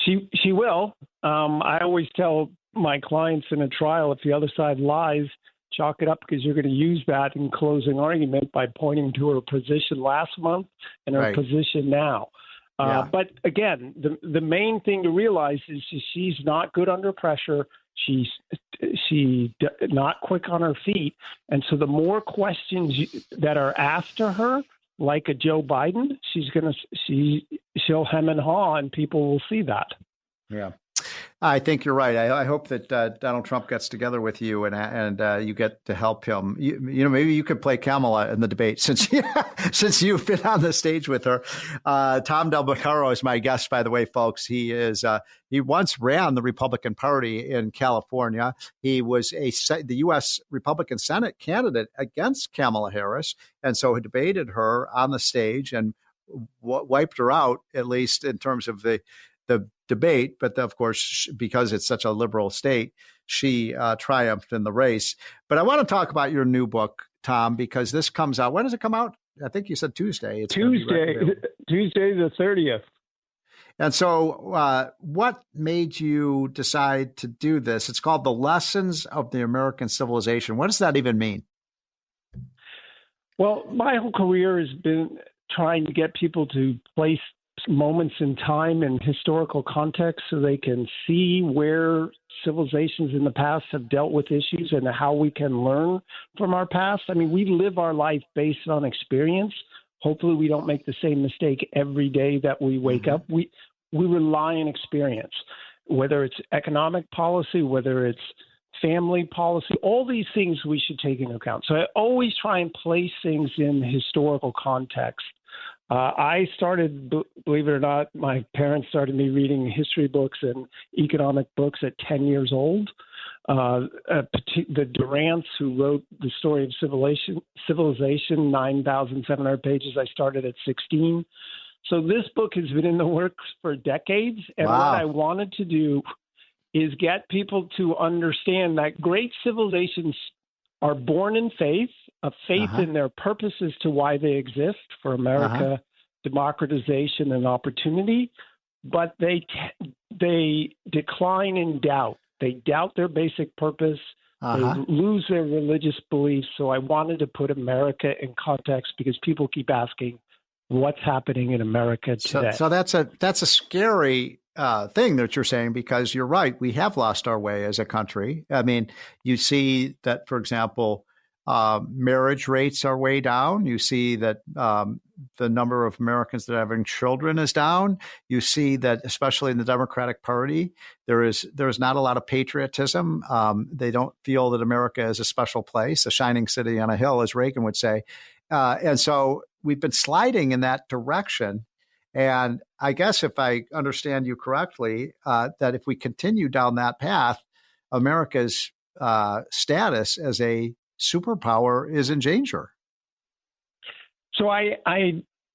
She will. I always tell my clients in a trial, if the other side lies, chalk it up, because you're going to use that in closing argument by pointing to her position last month and her position now. But again, the main thing to realize is she's not good under pressure. She's not quick on her feet. And so the more questions that are asked to her, like a Joe Biden, she'll hem and haw, and people will see that. Yeah. I think you're right. I hope that Donald Trump gets together with you and you get to help him. Maybe you could play Kamala in the debate since you've been on the stage with her. Tom Del Beccaro is my guest, by the way, folks. He once ran the Republican Party in California. He was the U.S. Republican Senate candidate against Kamala Harris, and so he debated her on the stage and wiped her out, at least in terms of the debate. But of course, because it's such a liberal state, she triumphed in the race. But I want to talk about your new book, Tom, because this comes out. When does it come out? I think you said Tuesday. Tuesday the 30th. And so what made you decide to do this? It's called The Lessons of the American Civilization. What does that even mean? Well, my whole career has been trying to get people to place moments in time and historical context so they can see where civilizations in the past have dealt with issues and how we can learn from our past. I mean, we live our life based on experience. Hopefully we don't make the same mistake every day that we wake up. We rely on experience, whether it's economic policy, whether it's family policy, all these things we should take into account. So I always try and place things in historical context. I started, believe it or not, my parents started me reading history books and economic books at 10 years old. The Durants, who wrote The Story of Civilization, 9,700 pages, I started at 16. So this book has been in the works for decades. And what I wanted to do is get people to understand that great civilizations are born in faith, a faith in their purposes to why they exist, for America, democratization and opportunity, but they decline in doubt. They doubt their basic purpose. They lose their religious beliefs. So I wanted to put America in context because people keep asking, what's happening in America today? So that's a scary thing that you're saying, because you're right. We have lost our way as a country. I mean, you see that, for example, marriage rates are way down. You see that the number of Americans that are having children is down. You see that, especially in the Democratic Party, there is not a lot of patriotism. They don't feel that America is a special place, a shining city on a hill, as Reagan would say. And so we've been sliding in that direction. And I guess if I understand you correctly, that if we continue down that path, America's status as a superpower is in danger. So I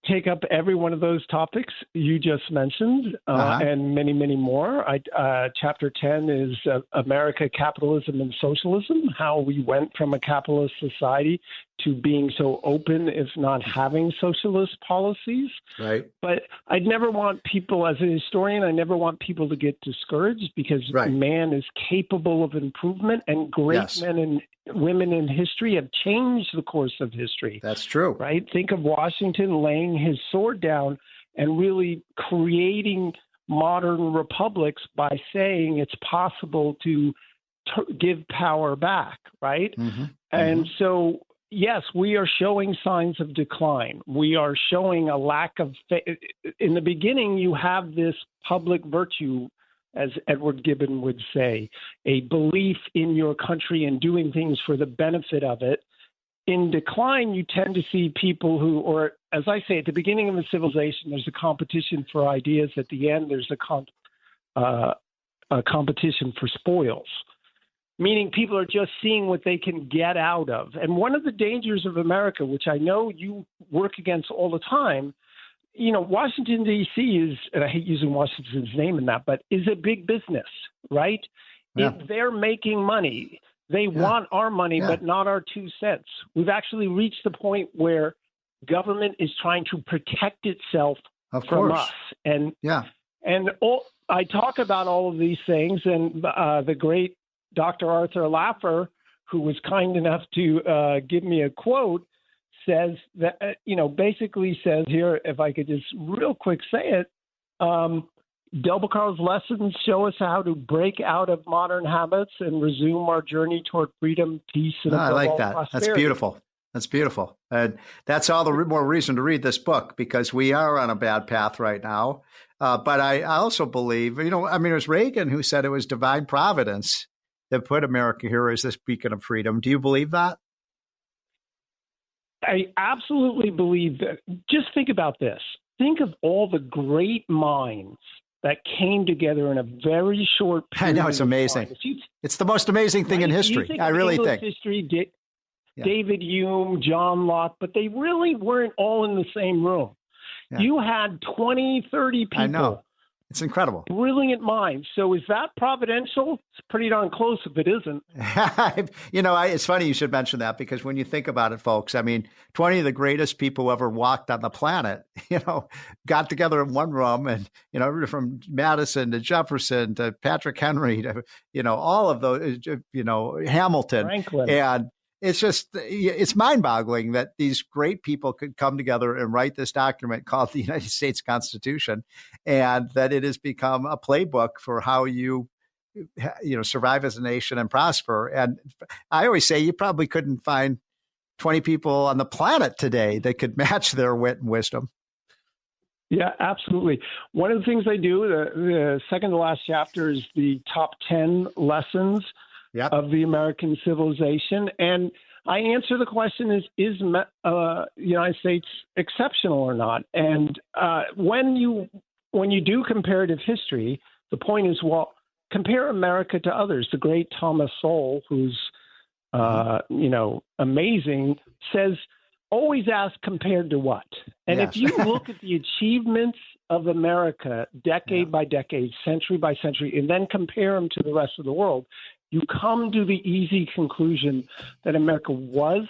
take up every one of those topics you just mentioned, and many, many more. Chapter 10 is America, Capitalism, and Socialism, how we went from a capitalist society to being so open, if not having socialist policies. Right. But I'd never want people, as a historian, I never want people to get discouraged, because man is capable of improvement, and great men and women in history have changed the course of history. That's true. Right? Think of Washington laying his sword down and really creating modern republics by saying it's possible to give power back, right? And so, yes, we are showing signs of decline. We are showing a lack of faith. In the beginning, you have this public virtue, as Edward Gibbon would say, a belief in your country and doing things for the benefit of it. In decline, you tend to see people who, or as I say, at the beginning of a civilization, there's a competition for ideas. At the end, there's a competition for spoils, meaning people are just seeing what they can get out of. And one of the dangers of America, which I know you work against all the time, you know, Washington, D.C. is, and I hate using Washington's name in that, but is a big business, right? If they're making money, they want our money, but not our 2 cents. We've actually reached the point where government is trying to protect itself from us. And I talk about all of these things, and the great Dr. Arthur Laffer, who was kind enough to give me a quote, says that, basically says here, if I could just real quick say it, Del Bacaro's lessons show us how to break out of modern habits and resume our journey toward freedom, peace, and I like that. prosperity. That's beautiful. That's beautiful. And that's all the more reason to read this book, because we are on a bad path right now. But I also believe, it was Reagan who said it was divine providence that put America here as this beacon of freedom. Do you believe that? I absolutely believe that. Just think about this. Think of all the great minds that came together in a very short period. I know, it's amazing. It's the most amazing thing in history. I really think. History, David Hume, John Locke, but they really weren't all in the same room. Yeah. You had 20, 30 people. I know. It's incredible. Brilliant minds. So is that providential? It's pretty darn close if it isn't. It's funny you should mention that, because when you think about it, folks, 20 of the greatest people who ever walked on the planet, got together in one room, and, from Madison to Jefferson to Patrick Henry to, all of those, Hamilton. Franklin. And it's mind-boggling that these great people could come together and write this document called the United States Constitution, and that it has become a playbook for how you survive as a nation and prosper. And I always say you probably couldn't find 20 people on the planet today that could match their wit and wisdom. Yeah, absolutely. One of the things I do, the second to last chapter, is the top 10 lessons of the American civilization. And I answer the question, is the United States exceptional or not? And when you do comparative history, the point is, compare America to others. The great Thomas Sowell, who's, amazing, says, always ask compared to what? And if you look at the achievements of America decade by decade, century by century, and then compare them to the rest of the world, you come to the easy conclusion that America was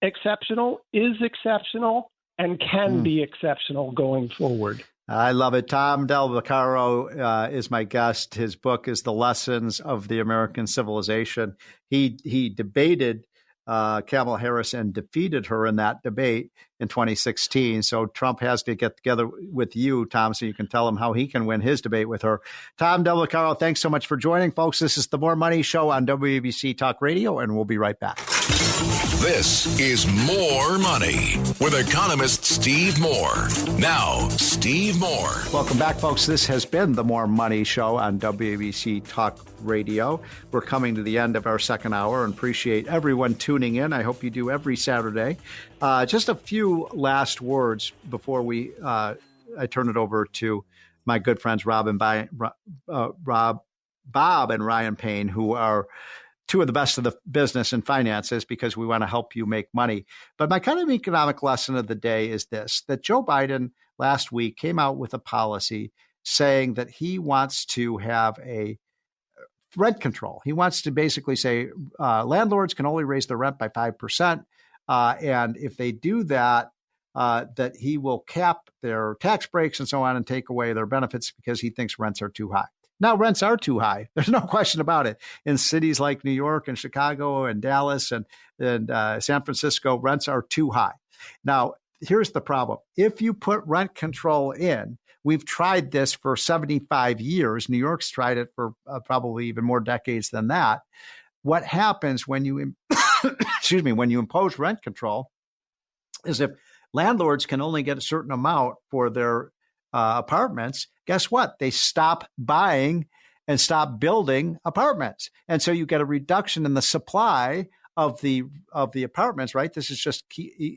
exceptional, is exceptional, and can be exceptional going forward. I love it. Tom Del Bacaro is my guest. His book is The Lessons of the American Civilization. He debated Kamala Harris and defeated her in that debate in 2016. So Trump has to get together with you, Tom, so you can tell him how he can win his debate with her. Tom Del Bacaro, thanks so much for joining, folks. This is the More Money Show on WABC Talk Radio, and we'll be right back. This is More Money with economist Steve Moore. Now, Steve Moore. Welcome back, folks. This has been the More Money Show on WABC Talk Radio. We're coming to the end of our second hour and appreciate everyone tuning in. I hope you do every Saturday. Just a few last words before I turn it over to my good friends Bob and Ryan Payne, who are two of the best of the business and finances because we want to help you make money. But my kind of economic lesson of the day is this, that Joe Biden last week came out with a policy saying that he wants to have a rent control. He wants to basically say landlords can only raise their rent by 5%. And if they do that, that he will cap their tax breaks and so on and take away their benefits because he thinks rents are too high. Now, rents are too high. There's no question about it. In cities like New York and Chicago and Dallas and San Francisco, rents are too high. Now, here's the problem. If you put rent control in, we've tried this for 75 years. New York's tried it for probably even more decades than that. What happens when you, when you impose rent control is if landlords can only get a certain amount for their apartments, guess what? They stop buying and stop building apartments. And so you get a reduction in the supply of the apartments, right? This is just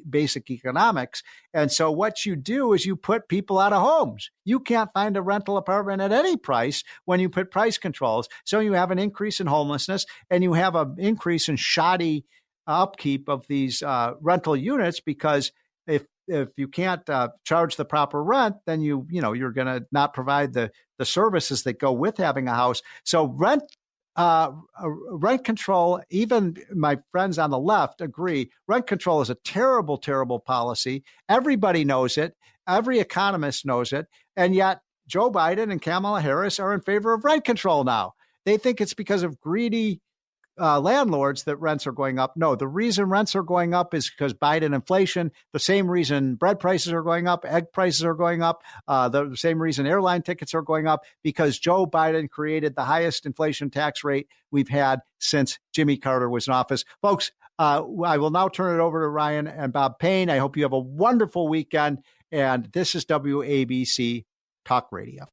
basic economics. And so what you do is you put people out of homes. You can't find a rental apartment at any price when you put price controls. So you have an increase in homelessness and you have an increase in shoddy upkeep of these rental units, because if you can't charge the proper rent, then you're going to not provide the services that go with having a house. So rent control, even my friends on the left agree, rent control is a terrible, terrible policy. Everybody knows it. Every economist knows it. And yet Joe Biden and Kamala Harris are in favor of rent control now. They think it's because of greedy landlords that rents are going up. No, the reason rents are going up is because Biden inflation. The same reason bread prices are going up, egg prices are going up. The same reason airline tickets are going up, because Joe Biden created the highest inflation tax rate we've had since Jimmy Carter was in office. Folks, I will now turn it over to Ryan and Bob Payne. I hope you have a wonderful weekend. And this is WABC Talk Radio.